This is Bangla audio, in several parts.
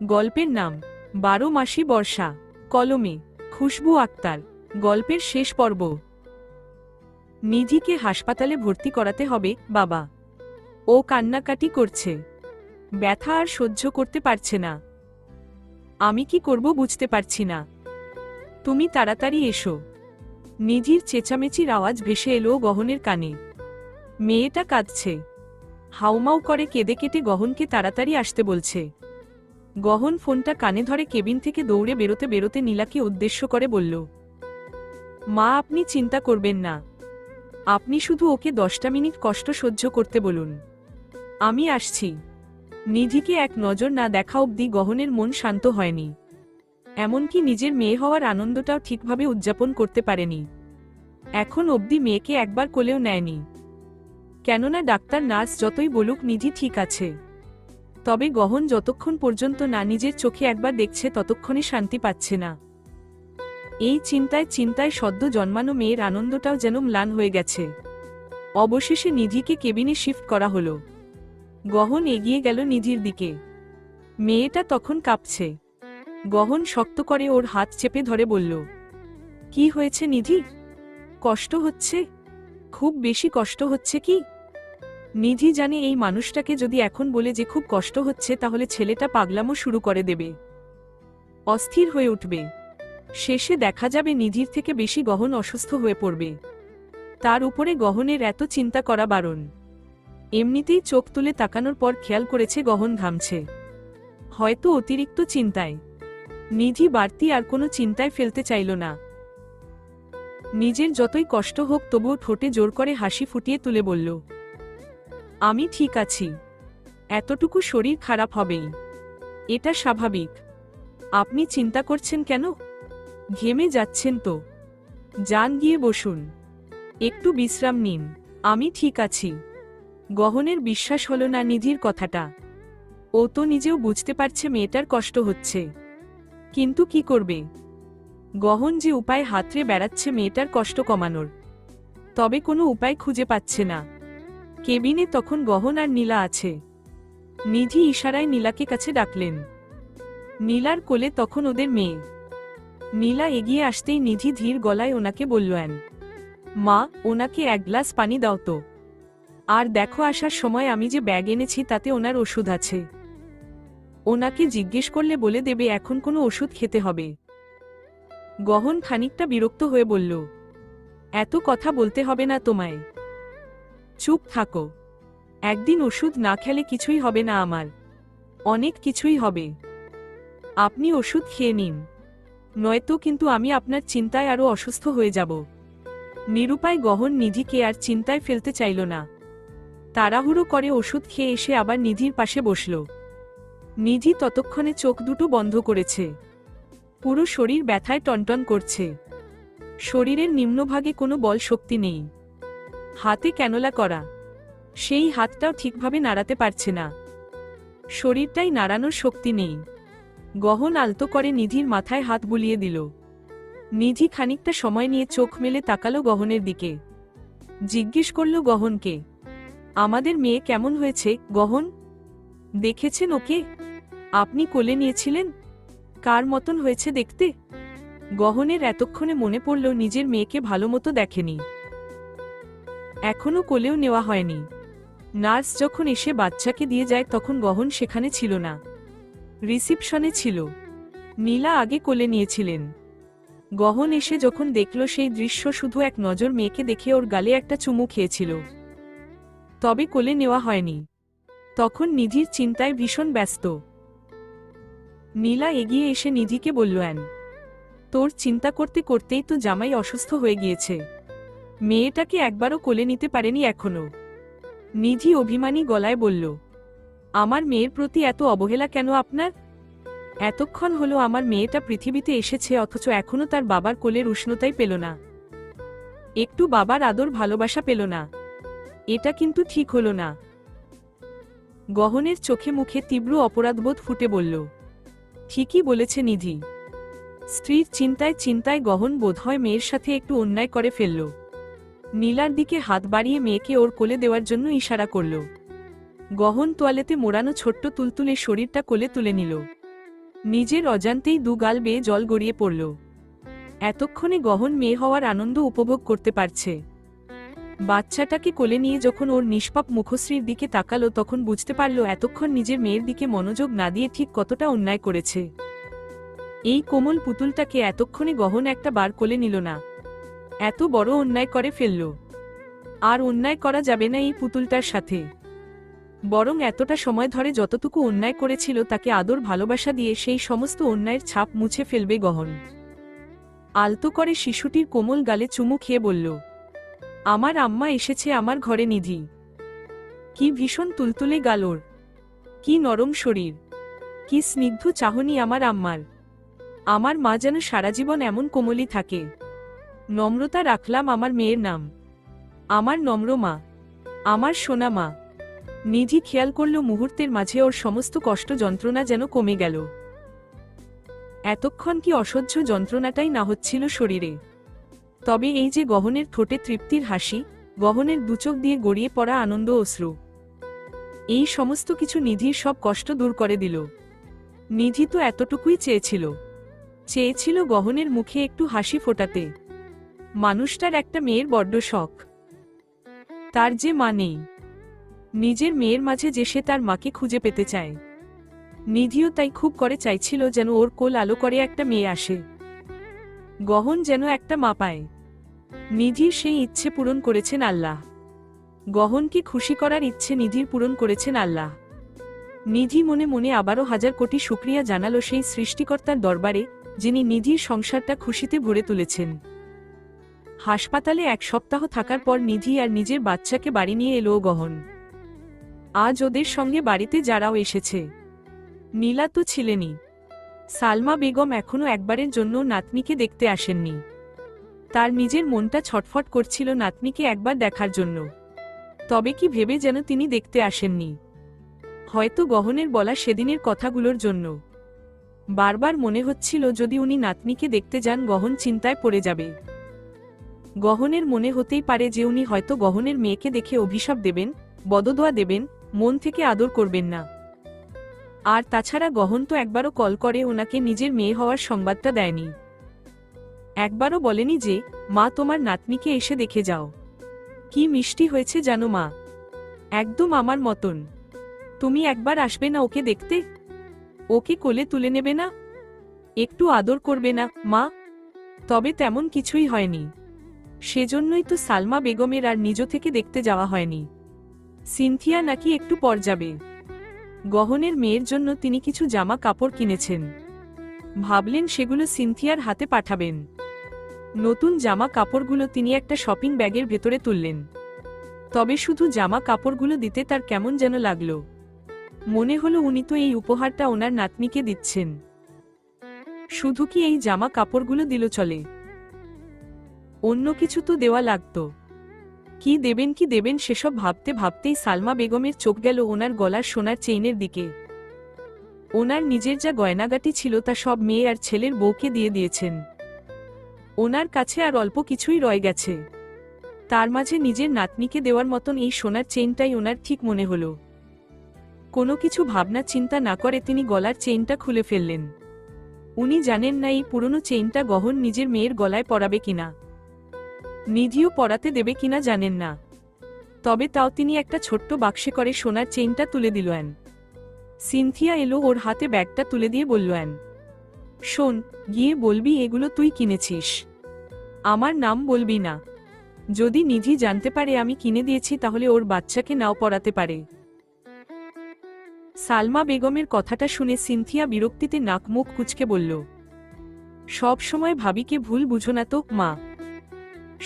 গল্পের নাম 12 মাসি বর্ষা। কলমে খুশবু আক্তার। গল্পের শেষ পর্ব। নিধিকে হাসপাতালে ভর্তি করাতে হবে বাবা। ও কান্নাকাটি করছে, ব্যথা আর সহ্য করতে পারছে না। আমি কি করব বুঝতে পারছি না। তুমি তাড়াতাড়ি এসো। নিধির চেঁচামেচির আওয়াজ ভেসে এলো গহনের কানে। মেয়েটা কাঁদছে, হাউমাউ করে কেঁদে কেটে গহনকে তাড়াতাড়ি আসতে বলছে। গহন ফোনটা কানে ধরে কেবিন থেকে দৌড়ে বেরোতে বেরোতে নীলাকে উদ্দেশ্য করে বলল, মা আপনি চিন্তা করবেন না, আপনি শুধু ওকে 10টা মিনিট কষ্ট সহ্য করতে বলুন, আমি আসছি। নিধিকে এক নজর না দেখা অবধি গহনের মন শান্ত হয়নি। এমনকি নিজের মেয়ে হওয়ার আনন্দটাও ঠিকভাবে উদযাপন করতে পারেনি। এখন অবধি মেয়েকে একবার কোলেও নেয়নি। কেননা ডাক্তার নার্স যতই বলুক নিধি ঠিক আছে, তবে গহন যতক্ষণ পর্যন্ত না নিজের চোখে একবার দেখছে ততক্ষণে শান্তি পাচ্ছে না। এই চিন্তায় চিন্তায় সদ্য জন্মানো মেয়ের আনন্দটাও যেন ম্লান হয়ে গেছে। অবশেষে নিধিকে কেবিনে শিফট করা হলো। গহন এগিয়ে গেল নিধির দিকে। মেয়েটা তখন কাঁপছে। গহন শক্ত করে ওর হাত চেপে ধরে বলল, কি হয়েছে নিধি? কষ্ট হচ্ছে? খুব বেশি কষ্ট হচ্ছে কি? নিধি জানে এই মানুষটাকে যদি এখন বলে যে খুব কষ্ট হচ্ছে তাহলে ছেলেটা পাগলামো শুরু করে দেবে, অস্থির হয়ে উঠবে। শেষে দেখা যাবে নিধির থেকে বেশি গহন অসুস্থ হয়ে পড়বে। তার উপরে গহনের এত চিন্তা করা বারণ। এমনিতেই চোখ তুলে তাকানোর পর খেয়াল করেছে গহন ঘামছে, হয়তো অতিরিক্ত চিন্তায়। নিধি বাড়তি আর কোনো চিন্তায় ফেলতে চাইল না। নিজের যতই কষ্ট হোক তবুও ঠোঁটে জোর করে হাসি ফুটিয়ে তুলে বলল, আমি ঠিক আছি, এতটুকু শরীর খারাপ হবেই, এটা স্বাভাবিক। আপনি চিন্তা করছেন কেন? ঘেমে যাচ্ছেন তো? যান গিয়ে বসুন, একটু বিশ্রাম নিন, আমি ঠিক আছি। গহনের বিশ্বাস হলো না নিধির কথাটা। ও তো নিজেও বুঝতে পারছে মেয়েটার কষ্ট হচ্ছে, কিন্তু কি করবে? গহন যে উপায় হাতড়ে বেড়াচ্ছে মেয়েটার কষ্ট কমানোর, তবে কোনো উপায় খুঁজে পাচ্ছে না। কেবিনে তখন গহন আর নীলা আছে। নিধি ইশারায় নীলাকে কাছে ডাকলেন। নীলার কোলে তখন ওদের মেয়ে। নীলা এগিয়ে আসতেই নিধি ধীর গলায় ওনাকে বললেন, মা ওনাকে এক গ্লাস পানি দাও তো। আর দেখো আসার সময় আমি যে ব্যাগ এনেছি তাতে ওনার ওষুধ আছে, ওনাকে জিজ্ঞেস করলে বলে দেবে এখন কোনো ওষুধ খেতে হবে। গহন খানিকটা বিরক্ত হয়ে বলল, এত কথা বলতে হবে না তোমায়, চুপ থাকো। একদিন ওষুধ না খেলে কিছুই হবে না আমার, অনেক কিছুই হবে। আপনি ওষুধ খেয়ে নিন, নয়তো কিন্তু আমি আপনার চিন্তায় আরও অসুস্থ হয়ে যাব। নিরুপায় গহন নিধিকে আর চিন্তায় ফেলতে চাইল না। তাড়াহুড়ো করে ওষুধ খেয়ে এসে আবার নিধির পাশে বসল। নিধি ততক্ষণে চোখ দুটো বন্ধ করেছে। পুরো শরীর ব্যথায় টনটন করছে। শরীরের নিম্নভাগে কোনো বল শক্তি নেই। হাতে ক্যানোলা করা, সেই হাতটাও ঠিকভাবে নাড়াতে পারছে না। শরীরটাই নাড়ানোর শক্তি নেই। গহন আলতো করে নিধির মাথায় হাত বুলিয়ে দিল। নিধি খানিকটা সময় নিয়ে চোখ মেলে তাকালো গহনের দিকে। জিজ্ঞেস করল গহনকে, আমাদের মেয়ে কেমন হয়েছে গহন? দেখেছেন ওকে? আপনি কোলে নিয়েছিলেন, কার মতন হয়েছে দেখতে? গহনের এতক্ষণে মনে পড়ল নিজের মেয়েকে ভালোমতো দেখেনি, এখনো কোলেও নেওয়া হয়নি। নার্স যখন এসে বাচ্চাকে দিয়ে যায় তখন গহন সেখানে ছিল না, রিসিপশনে ছিল। নীলা আগে কোলে নিয়েছিলেন। গহন এসে যখন দেখল সেই দৃশ্য, শুধু এক নজর মেয়েকে দেখে ওর গালে একটা চুমু খেয়েছিল, তবে কোলে নেওয়া হয়নি। তখন নিধির চিন্তায় ভীষণ ব্যস্ত। নীলা এগিয়ে এসে নিধিকে বললেন, তোর চিন্তা করতে করতেই তো জামাই অসুস্থ হয়ে গিয়েছে, মেয়েটাকে একবারও কোলে নিতে পারেনি এখনো। নিধি অভিমানী গলায় বলল, আমার মেয়ের প্রতি এত অবহেলা কেন আপনার? এতক্ষণ হলো আমার মেয়েটা পৃথিবীতে এসেছে অথচ এখনো তার বাবার কোলের উষ্ণতাই পেল না, একটু বাবার আদর ভালোবাসা পেল না। এটা কিন্তু ঠিক হলো না। গহনের চোখে মুখে তীব্র অপরাধবোধ ফুটে বলল, ঠিকই বলেছে নিধি। স্ত্রীর চিন্তায় চিন্তায় গহন বোধহয় মেয়ের সাথে একটু অন্যায় করে ফেলল। নীলার দিকে হাত বাড়িয়ে মেয়েকে ওর কোলে দেওয়ার জন্য ইশারা করল। গহন তোয়ালেতে মোড়ানো ছোট্ট তুলতুলে শরীরটা কোলে তুলে নিল। নিজের অজান্তেই দুগাল বেয়ে জল গড়িয়ে পড়ল। এতক্ষণে গহন মেয়ে হওয়ার আনন্দ উপভোগ করতে পারছে। বাচ্চাটাকে কোলে নিয়ে যখন ওর নিষ্পাপ মুখশ্রীর দিকে তাকালো তখন বুঝতে পারল এতক্ষণ নিজের মেয়ের দিকে মনোযোগ না দিয়ে ঠিক কতটা অন্যায় করেছে। এই কোমল পুতুলটাকে এতক্ষণে গহন একটা বার কোলে নিল না। এত বড় অন্যায় করে ফেলল। আর অন্যায় করা যাবে না এই পুতুলটার সাথে। বরং এতটা সময় ধরে যতটুকু অন্যায় করেছিল তাকে আদর ভালোবাসা দিয়ে সেই সমস্ত অন্যায়ের ছাপ মুছে ফেলবে গহন। আলতো করে শিশুটির কোমল গালে চুমু খেয়ে বলল, আমার আম্মা এসেছে আমার ঘরে নিধি। কি ভীষণ তুলতুলে গাল ওর, কি নরম শরীর, কি স্নিগ্ধ চাহনি আমার আম্মার। আমার মা যেন সারাজীবন এমন কোমলই থাকে। নম্রতা রাখলাম আমার মেয়ের নাম, আমার নম্র মা, আমার সোনা মা। নিধি খেয়াল করল মুহূর্তের মাঝে ওর সমস্ত কষ্ট যন্ত্রণা যেন কমে গেল। এতক্ষণ কি অসহ্য যন্ত্রণাটাই না হচ্ছিল শরীরে। তবে এই যে গহনের ঠোঁটে তৃপ্তির হাসি, গহনের দুচোখ দিয়ে গড়িয়ে পড়া আনন্দ অশ্রু, এই সমস্ত কিছু নিধির সব কষ্ট দূর করে দিল। নিধি তো এতটুকুই চেয়েছিল গহনের মুখে একটু হাসি ফোটাতে। মানুষটার একটা মেয়ের বড্ড শখ। তার যে মা নেই, নিজের মেয়ের মাঝে যে সে তার মাকে খুঁজে পেতে চায়। নিধিও তাই খুব করে চাইছিল যেন ওর কোল আলো করে একটা মেয়ে আসে, গহন যেন একটা মা পায়। নিধির সেই ইচ্ছে পূরণ করেছেন আল্লাহ। গহনকে খুশি করার ইচ্ছে নিধির পূরণ করেছেন আল্লাহ। নিধি মনে মনে আবারও হাজার কোটি শুকরিয়া জানালো সেই সৃষ্টিকর্তার দরবারে, যিনি নিধির সংসারটা খুশিতে ভরে তুলেছেন। হাসপাতালে 1 সপ্তাহ থাকার পর নিধি আর নিজের বাচ্চাকে বাড়ি নিয়ে এলো গহন। আজ ওদের সঙ্গে বাড়িতে যারাও এসেছে। নীলা তো ছিলেনই। সালমা বেগম এখনো একবারের জন্য নাতনিকে দেখতে আসেননি। তার নিজের মনটা ছটফট করছিল নাতনিকে একবার দেখার জন্য। তবে কি ভেবে যেন তিনি দেখতে আসেননি। হয়তো গহনের বলা সেদিনের কথাগুলোর জন্য। বারবার মনে হচ্ছিল যদি উনি নাতনিকে দেখতে যান গহন চিন্তায় পড়ে যাবে। গহনের মনে হতেই পারে যে উনি হয়তো গহনের মেয়েকে দেখে অভিশাপ দেবেন, বদদোয়া দেবেন, মন থেকে আদর করবেন না। আর তাছাড়া গহন তো একবারও কল করে ওনাকে নিজের মেয়ে হওয়ার সংবাদটা দেয়নি। একবারও বলেনি যে, মা তোমার নাতনিকে এসে দেখে যাও, কি মিষ্টি হয়েছে জানো মা, একদম আমার মতন। তুমি একবার আসবে না ওকে দেখতে? ওকে কোলে তুলে নেবে না? একটু আদর করবে না মা? তবে তেমন কিছুই হয়নি। সেজন্যই তো সালমা বেগমের আর নিজ থেকে দেখতে যাওয়া হয়নি। সিনথিয়া নাকি একটু পর যাবে। গহনের মেয়ের জন্য তিনি কিছু জামা কাপড় কিনেছেন। ভাবলেন সেগুলো সিনথিয়ার হাতে পাঠাবেন। নতুন জামা কাপড়গুলো তিনি একটা শপিং ব্যাগের ভেতরে তুললেন। তবে শুধু জামা কাপড়গুলো দিতে তার কেমন যেন লাগলো। মনে হলো উনি তো এই উপহারটা ওনার নাতনিকে দিচ্ছেন। শুধু কি এই জামা কাপড়গুলো দিল চলে? অন্য কিছু তো দেওয়া লাগতো। কি দেবেন সেসব ভাবতে ভাবতেই সালমা বেগমের চোখ গেল ওনার গলার সোনার চেইনের দিকে। ওনার নিজের যা গয়নাগাটি ছিল তা সব মেয়ে আর ছেলের বউকে দিয়ে দিয়েছেন। ওনার কাছে আর অল্প কিছুই রয়ে গেছে। তার মাঝে নিজের নাতনিকে দেওয়ার মতন এই সোনার চেইনটাই ওনার ঠিক মনে হলো। কোনো কিছু ভাবনা চিন্তা না করে তিনি গলার চেইনটা খুলে ফেললেন। উনি জানেন না এই পুরনো চেইনটা গহন নিজের মেয়ের গলায় পরাবে কিনা, নিধিও পরাতে দেবে কিনা জানেন না। তবে তাও তিনি একটা ছোট্ট বাক্সে করে সোনার চেইনটা তুলে দিলেন। সিনথিয়া এলো ওর হাতে ব্যাগটা তুলে দিয়ে বললেন, শোন, গিয়ে বলবি এগুলো তুই কিনেছিস। আমার নাম বলবি না। যদি নিধি জানতে পারে আমি কিনে দিয়েছি তাহলে ওর বাচ্চাকে নাও পরাতে পারে। সালমা বেগমের কথাটা শুনে সিনথিয়া বিরক্তিতে নাক মুখ কুঁচকে বলল, সব সময় ভাবিকে ভুল বুঝো না তো মা।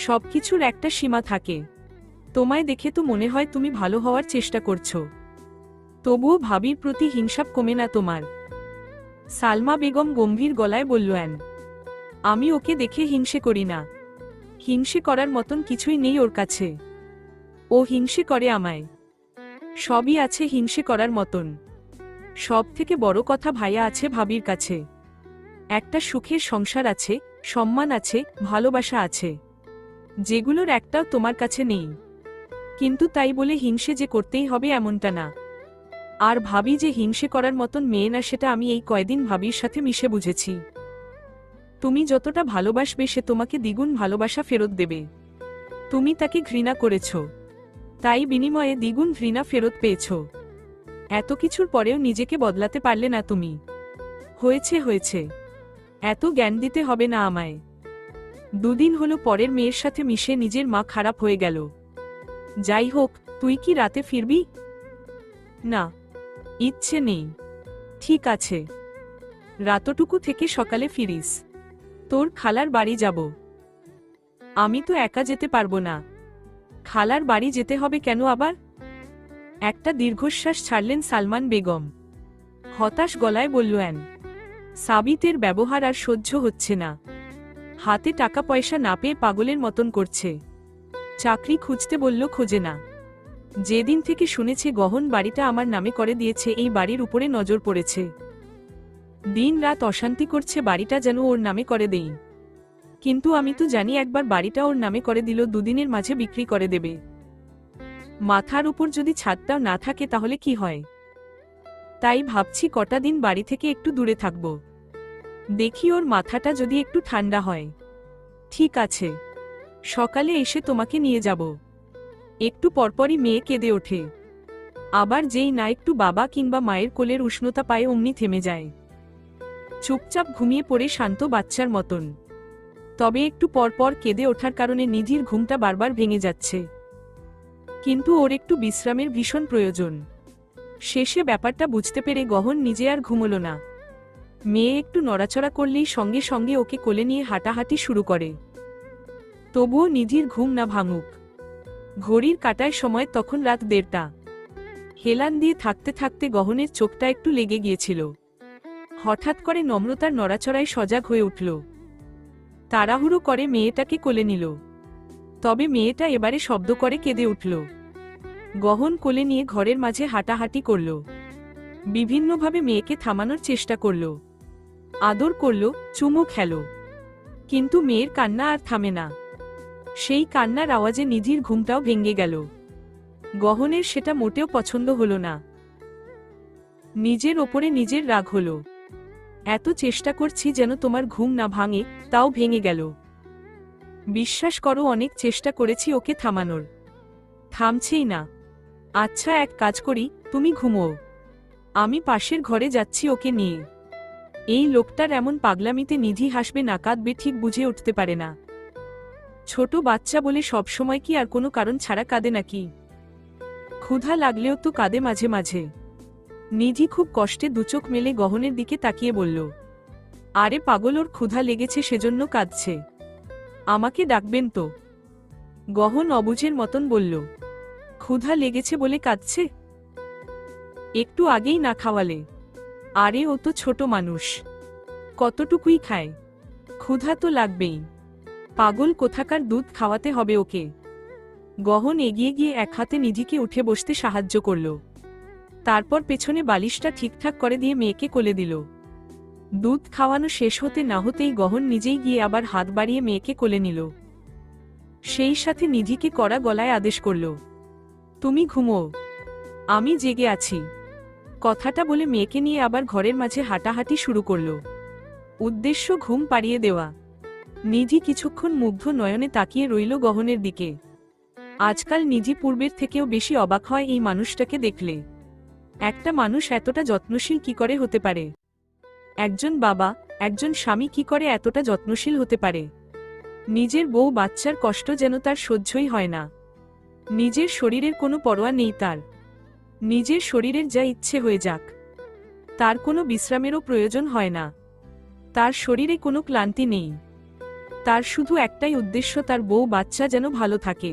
সবকিছুর একটা সীমা থাকে। তোমায় দেখে তো মনে হয় তুমি ভালো হওয়ার চেষ্টা করছো, তবুও ভাবির প্রতি হিংসা কমে না তোমার। সালমা বেগম গম্ভীর গলায় বললেন, আমি ওকে দেখে হিংসে করি না। হিংসে করার মতন কিছুই নেই ওর কাছে। ও হিংসে করে আমায়। সবই আছে হিংসে করার মতন। সব থেকে বড় কথা ভাইয়া আছে ভাবির কাছে। একটা সুখের সংসার আছে, সম্মান আছে, ভালোবাসা আছে, যেগুলোর একটাও তোমার কাছে নেই। কিন্তু তাই বলে হিংসে যে করতেই হবে এমনটা না। আর ভাবি যে হিংসে করার মতন মেয়ে না, সেটা আমি এই কয়দিন ভাবির সাথে মিশে বুঝেছি। তুমি যতটা ভালোবাসবে সে তোমাকে দ্বিগুণ ভালোবাসা ফেরত দেবে। তুমি তাকে ঘৃণা করেছ, তাই বিনিময়ে দ্বিগুণ ঘৃণা ফেরত পেয়েছ। এত কিছুর পরেও নিজেকে বদলাতে পারলে না তুমি। হয়েছে হয়েছে, এত জ্ঞান দিতে হবে না আমায়। দুদিন হলো পরের মেয়ের সাথে মিশে নিজের মা খারাপ হয়ে গেল। যাই হোক, তুই কি রাতে ফিরবি? না, ইচ্ছে নেই। ঠিক আছে, রাতটুকু থেকে সকালে ফিরিস। তোর খালার বাড়ি যাব। আমি তো একা যেতে পারবো না। খালার বাড়ি যেতে হবে কেন আবার? একটা দীর্ঘশ্বাস ছাড়লেন সালমান বেগম। হতাশ গলায় বললেন, সাবিতের ব্যবহার আর সহ্য হচ্ছে না। হাতে টাকা পয়সা না পেয়ে পাগলের মতন করছে। চাকরি খুঁজতে বলল, খোঁজে না। যেদিন থেকে শুনেছে গহন বাড়িটা আমার নামে করে দিয়েছে, এই বাড়ির উপরে নজর পড়েছে। দিন রাত অশান্তি করছে বাড়িটা যেন ওর নামে করে দেই। কিন্তু আমি তো জানি একবার বাড়িটা ওর নামে করে দিল দুদিনের মাঝে বিক্রি করে দেবে। মাথার উপর যদি ছাদটাও না থাকে তাহলে কি হয়? তাই ভাবছি কটা দিন বাড়ি থেকে একটু দূরে থাকব। দেখি ওর মাথাটা যদি একটু ঠান্ডা হয়। ঠিক আছে, সকালে এসে তোমাকে নিয়ে যাব। একটু পরপরই মেয়ে কেঁদে ওঠে। আবার যেই না একটু বাবা কিংবা মায়ের কোলের উষ্ণতা পায়ে অমনি থেমে যায়। চুপচাপ ঘুমিয়ে পড়ে শান্ত বাচ্চার মতন। তবে একটু পরপর কেঁদে ওঠার কারণে নিধির ঘুমটা বারবার ভেঙে যাচ্ছে। কিন্তু ওর একটু বিশ্রামের ভীষণ প্রয়োজন। শেষে ব্যাপারটা বুঝতে পেরে গহন নিজে আর ঘুমল না। মেয়ে একটু নড়াচড়া করলেই সঙ্গে সঙ্গে ওকে কোলে নিয়ে হাঁটাহাঁটি শুরু করে। তবুও নিধির ঘুম না ভাঙুক। ঘড়ির কাঁটায় সময় তখন রাত 1:30। হেলান দিয়ে থাকতে থাকতে গহনের চোখটা একটু লেগে গিয়েছিল। হঠাৎ করে নম্রতার নড়াচড়ায় সজাগ হয়ে উঠল। তাড়াহুড়ো করে মেয়েটাকে কোলে নিল। তবে মেয়েটা এবারে শব্দ করে কেঁদে উঠল। গহন কোলে নিয়ে ঘরের মাঝে হাঁটাহাঁটি করল। বিভিন্নভাবে মেয়েকে থামানোর চেষ্টা করল। আদর করল, চুমু খেল। কিন্তু মেয়ের কান্না আর থামে না। সেই কান্নার আওয়াজে নিধির ঘুমটাও ভেঙে গেল। গহনের সেটা মোটেও পছন্দ হলো না। নিজের ওপরে নিজের রাগ হলো। এত চেষ্টা করছি যেন তোমার ঘুম না ভাঙে, তাও ভেঙে গেল। বিশ্বাস করো, অনেক চেষ্টা করেছি ওকে থামানোর, থামছেই না। আচ্ছা, এক কাজ করি, তুমি ঘুমোও, আমি পাশের ঘরে যাচ্ছি ওকে নিয়ে। এই লোকটার এমন পাগলামিতে নিধি হাসবে না কাঁদবে ঠিক বুঝে উঠতে পারে না। ছোট বাচ্চা বলে সবসময় কি আর কোনো কারণ ছাড়া কাঁদে নাকি? ক্ষুধা লাগলেও তো কাঁদে মাঝে মাঝে। নিধি খুব কষ্টে দুচোখ মেলে গহনের দিকে তাকিয়ে বলল, আরে পাগল, ওর ক্ষুধা লেগেছে সেজন্য কাঁদছে। আমাকে ডাকবেন তো? গহন অবুঝের মতন বলল, ক্ষুধা লেগেছে বলে কাঁদছে? একটু আগেই না খাওয়ালে? আরে ও তো ছোট মানুষ, কতটুকুই খায়, ক্ষুধা তো লাগবেই। পাগল কোথাকার, দুধ খাওয়াতে হবে ওকে। গহন এগিয়ে গিয়ে এক হাতে নিধিকে উঠে বসতে সাহায্য করল। তারপর পেছনে বালিশটা ঠিকঠাক করে দিয়ে মেয়েকে কোলে দিল। দুধ খাওয়ানো শেষ হতে না হতেই গহন নিজেই গিয়ে আবার হাত বাড়িয়ে মেয়েকে কোলে নিল। সেই সাথে নিধিকে কড়া গলায় আদেশ করল, তুমি ঘুমো, আমি জেগে আছি। কথাটা বলে মেয়েকে নিয়ে আবার ঘরের মাঝে হাঁটাহাঁটি শুরু করল। উদ্দেশ্য ঘুম পাড়িয়ে দেওয়া। নিধি কিছুক্ষণ মুগ্ধ নয়নে তাকিয়ে রইল গহনের দিকে। আজকাল নিধি পূর্বের থেকেও বেশি অবাক হয় এই মানুষটাকে দেখলে। একটা মানুষ এতটা যত্নশীল কি করে হতে পারে? একজন বাবা, একজন স্বামী কি করে এতটা যত্নশীল হতে পারে? নিজের বউ বাচ্চার কষ্ট যেন তার সহ্যই হয় না। নিজের শরীরের কোনো পরোয়া নেই তার। নিজের শরীরের যা ইচ্ছে হয়ে যাক, তার কোনো বিশ্রামেরও প্রয়োজন হয় না। তার শরীরে কোনো ক্লান্তি নেই। তার শুধু একটাই উদ্দেশ্য, তার বউ বাচ্চা যেন ভালো থাকে,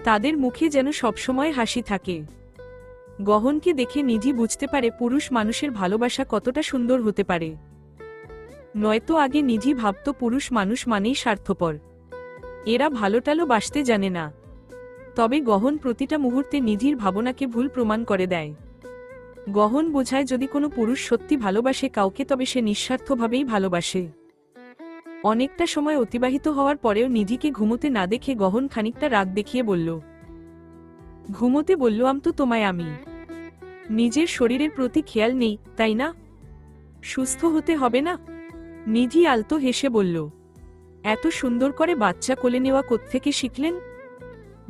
তাদের মুখে যেন সবসময় হাসি থাকে। গহনকে দেখে নিধি বুঝতে পারে পুরুষ মানুষের ভালোবাসা কতটা সুন্দর হতে পারে। নয়তো আগে নিধি ভাবত পুরুষ মানুষ মানেই স্বার্থপর, এরা ভালোটালো বাসতে জানে না। তবে গহন প্রতিটা মুহূর্তে নিধির ভাবনাকে ভুল প্রমাণ করে দেয়। গহন বোঝায় যদি কোনো পুরুষ সত্যি ভালোবাসে কাউকে তবে সে নিঃস্বার্থভাবেই ভালোবাসে। অনেকটা সময় অতিবাহিত হওয়ার পরেও নিধিকে ঘুমোতে না দেখে গহন খানিকটা রাগ দেখিয়ে বলল, ঘুমোতে বললাম তো তোমায় আমি, নিজের শরীরের প্রতি খেয়াল নেই, তাই না? সুস্থ হতে হবে না? নিধি আলতো হেসে বলল। এত সুন্দর করে বাচ্চা কোলে নেওয়া কোত্থেকে শিখলেন?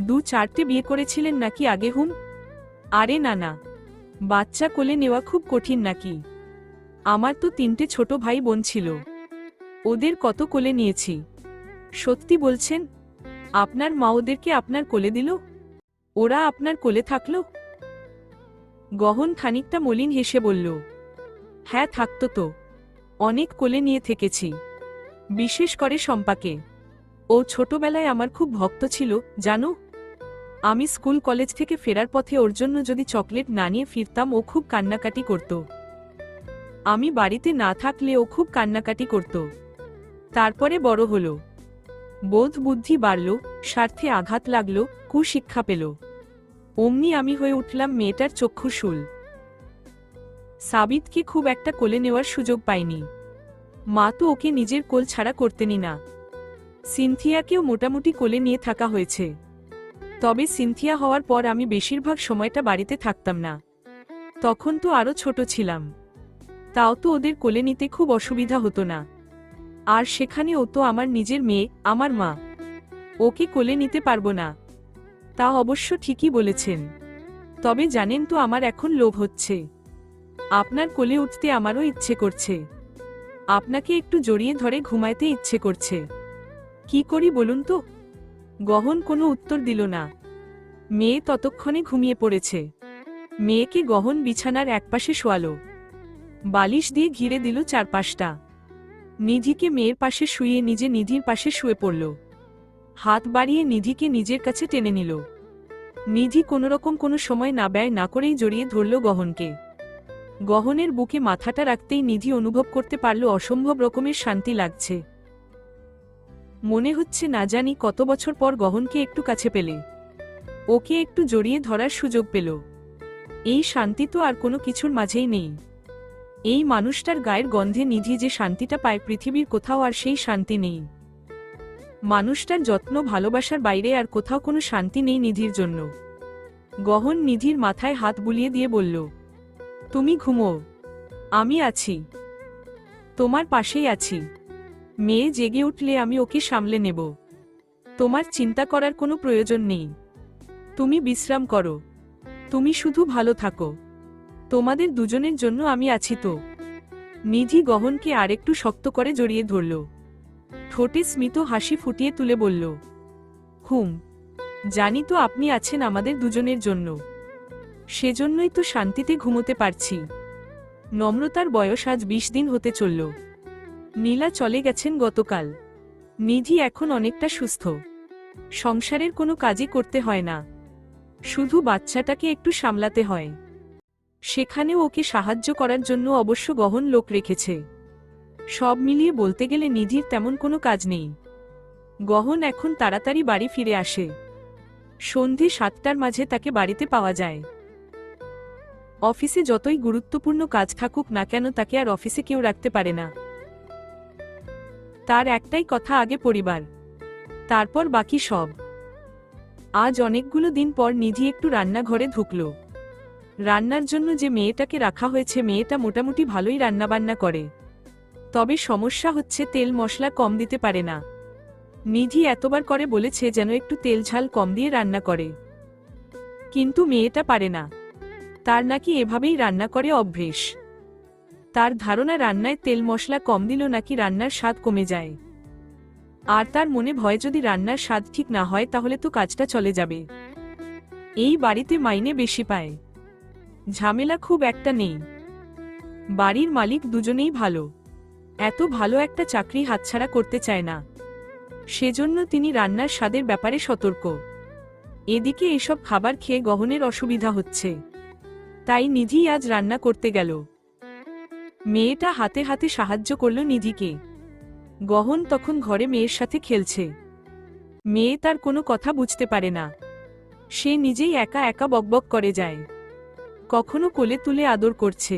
2-4টে বিয়ে করেছিলেন নাকি আগে? আরে না না, বাচ্চা কোলে নেওয়া খুব কঠিন নাকি? আমার তো 3টে ছোট ভাই বোন ছিল, ওদের কত কোলে নিয়েছি। সত্যি বলছেন? আপনার মা ওদেরকে আপনার কোলে দিল? ওরা আপনার কোলে থাকলো? গহন খানিকটা মলিন হেসে বলল, হ্যাঁ থাকতো তো, অনেক কোলে নিয়ে থেকেছি, বিশেষ করে শম্পাকে। ও ছোটবেলায় আমার খুব ভক্ত ছিল, জানো। আমি স্কুল কলেজ থেকে ফেরার পথে ওর জন্য যদি চকলেট না নিয়ে ফিরতাম ও খুব কান্নাকাটি করত। আমি বাড়িতে না থাকলে ও খুব কান্নাকাটি করত। তারপরে বড় হলো, বোধ বুদ্ধি বাড়ল, স্বার্থে আঘাত লাগল, কুশিক্ষা পেল। অমনি আমি হয়ে উঠলাম মেয়েটার চক্ষুশূল। সাবিতকে খুব একটা কোলে নেওয়ার সুযোগ পাইনি, মা তো ওকে নিজের কোল ছাড়া করতেনি না। সিনথিয়াকেও মোটামুটি কোলে নিয়ে থাকা হয়েছে, তবে সিনথিয়া হওয়ার পর আমি বেশিরভাগ সময়টা বাড়িতে থাকতাম না। তখন তো আরো ছোট ছিলাম, তাও তো ওদের কোলে নিতে খুব অসুবিধা হতো না। আর সেখানে ও তো আমার নিজের মেয়ে, আমার মা, ওকে কোলে নিতে পারবো না। তা অবশ্য ঠিকই বলেছেন। তবে জানেন তো আমার এখন লোভ হচ্ছে, আপনার কোলে উঠতে আমারও ইচ্ছে করছে, আপনাকে একটু জড়িয়ে ধরে ঘুমাইতে ইচ্ছে করছে। কি করি বলুন তো? গহন কোনো উত্তর দিল না। মেয়ে ততক্ষণে ঘুমিয়ে পড়েছে। মেয়েকে গহন বিছানার একপাশে শোয়ালো, বালিশ দিয়ে ঘিরে দিল চারপাশটা। নিধিকে মেয়ের পাশে শুয়ে নিজে নিধির পাশে শুয়ে পড়ল, হাত বাড়িয়ে নিধিকে নিজের কাছে টেনে নিল। নিধি কোনোরকম কোনো সময় না ব্যয় না করেই জড়িয়ে ধরল গহনকে। গহনের বুকে মাথাটা রাখতেই নিধি অনুভব করতে পারল অসম্ভব রকমের শান্তি লাগছে। মনে হচ্ছে না জানি কত বছর পর গহনকে একটু কাছে পেলে, ওকে একটু জড়িয়ে ধরার সুযোগ পেল। এই শান্তি তো আর কোনো কিছুর মাঝেই নেই। এই মানুষটার গায়ের গন্ধে নিধি যে শান্তিটা পায় পৃথিবীর কোথাও আর সেই শান্তি নেই। মানুষটার যত্ন ভালোবাসার বাইরে আর কোথাও কোনো শান্তি নেই নিধির জন্য। গহন নিধির মাথায় হাত বুলিয়ে দিয়ে বলল, তুমি ঘুমো, আমি আছি, তোমার পাশেই আছি। মেয়ে জেগে উঠলে আমি ওকে সামলে নেব, তোমার চিন্তা করার কোনো প্রয়োজন নেই। তুমি বিশ্রাম করো, তুমি শুধু ভালো থাকো, তোমাদের দুজনের জন্য আমি আছি তো। নিধি গহনকে আরেকটু শক্ত করে জড়িয়ে ধরল, ঠোঁটে স্মিত হাসি ফুটিয়ে তুলে বলল, জানি তো আপনি আছেন আমাদের দুজনের জন্য, সেজন্যই তো শান্তিতে ঘুমোতে পারছি। নম্রতার বয়স আজ 20 দিন হতে চলল। নীলা চলে গেছেন গতকাল। নিধি এখন অনেকটা সুস্থ, সংসারের কোনো কাজই করতে হয় না, শুধু বাচ্চাটাকে একটু সামলাতে হয়। সেখানেও ওকে সাহায্য করার জন্য অবশ্য গহন লোক রেখেছে। সব মিলিয়ে বলতে গেলে নিধির তেমন কোনো কাজ নেই। গহন এখন তাড়াতাড়ি বাড়ি ফিরে আসে, সন্ধে 7টার মাঝে তাকে বাড়িতে পাওয়া যায়। অফিসে যতই গুরুত্বপূর্ণ কাজ থাকুক না কেন তাকে আর অফিসে কেউ রাখতে পারে না। তার একটাই কথা, আগে পরিবার, তারপর বাকি সব। আজ অনেকগুলো দিন পর নিধি একটু রান্নাঘরে ঢুকল। রান্নার জন্য যে মেয়েটাকে রাখা হয়েছে মেয়েটা মোটামুটি ভালোই রান্নাবান্না করে, তবে সমস্যা হচ্ছে তেল মশলা কম দিতে পারে না। নিধি এতবার করে বলেছে যেন একটু তেল ঝাল কম দিয়ে রান্না করে, কিন্তু মেয়েটা পারে না। তার নাকি এভাবেই রান্না করে অভ্যেস। তার ধারণা রান্নায় তেল মশলা কম দিল নাকি রান্নার স্বাদ কমে যায়। আর তার মনে ভয় যদি রান্নার স্বাদ ঠিক না হয় তাহলে তো কাজটা চলে যাবে। এই বাড়িতে মাইনে বেশি পায়, ঝামেলা খুব একটা নেই। বাড়ির মালিক দুজনেই ভালো, এত ভালো একটা চাকরি হাতছাড়া করতে চায় না। সেজন্য তিনি রান্নার স্বাদের ব্যাপারে সতর্ক। এদিকে এসব খাবার খেয়ে গহনের অসুবিধা হচ্ছে, তাই নিধি আজ রান্না করতে গেল। মেয়েটা হাতে হাতে সাহায্য করল নিধিকে। গহন তখন ঘরে মেয়ের সাথে খেলছে। মেয়ে তার কোনো কথা বুঝতে পারে না, সে নিজেই একা একা বকবক করে যায়। কখনো কোলে তুলে আদর করছে,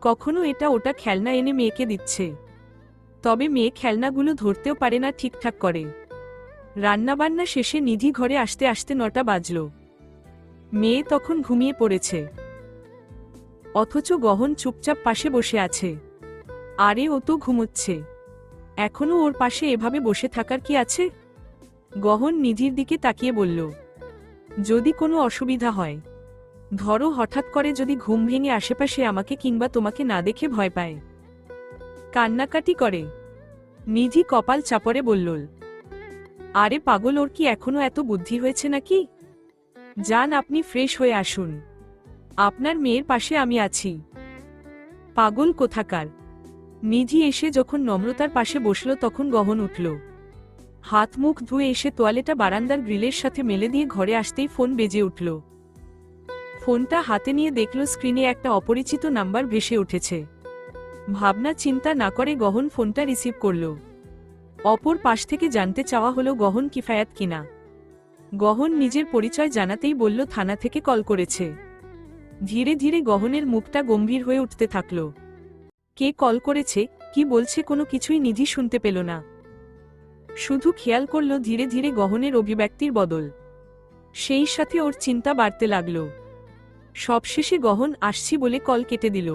কখনো এটা ওটা খেলনা এনে মেয়েকে দিচ্ছে। তবে মেয়ে খেলনাগুলো ধরতেও পারে না ঠিকঠাক করে। রান্নাবান্না শেষে নিধি ঘরে আসতে আসতে 9টা বাজল। মেয়ে তখন ঘুমিয়ে পড়েছে। অথচ গহন চুপচাপ পাশে বসে আছে। আরে ও তো ঘুমোচ্ছে, এখনো ওর পাশে এভাবে বসে থাকার কি আছে? গহন নিধির দিকে তাকিয়ে বলল, যদি কোনো অসুবিধা হয়, ধরো হঠাৎ করে যদি ঘুম ভেঙে আশেপাশে আমাকে কিংবা তোমাকে না দেখে ভয় পায়, কান্নাকাটি করে। নিধি কপাল চাপড়ে বলল, আরে পাগল, ওর কি এখনো এত বুদ্ধি হয়েছে নাকি? যান, আপনি ফ্রেশ হয়ে আসুন, আপনার মেয়ের পাশে আমি আছি। পাগল কোথাকার। নিধি এসে যখন নম্রতার পাশে বসল তখন গহন উঠল, হাত মুখ ধুয়ে এসে তোয়ালেটা বারান্দার গ্রিলের সাথে মেলে দিয়ে ঘরে আসতেই ফোন বেজে উঠল। ফোনটা হাতে নিয়ে দেখল স্ক্রিনে একটা অপরিচিত নাম্বার ভেসে উঠেছে। ভাবনা চিন্তা না করে গহন ফোনটা রিসিভ করল। অপর পাশ থেকে জানতে চাওয়া হলো গহন কিফায়াত কিনা। গহন নিজের পরিচয় জানাতেই বলল থানা থেকে কল করেছে। ধীরে ধীরে গহনের মুখটা গম্ভীর হয়ে উঠতে থাকল। কে কল করেছে, কি বলছে, কোনো কিছুই নিধি শুনতে পেল না। শুধু খেয়াল করল ধীরে ধীরে গহনের অভিব্যক্তির বদল। সেই সাথে ওর চিন্তা বাড়তে লাগল। সবশেষে গহন আসছি বলে কল কেটে দিল।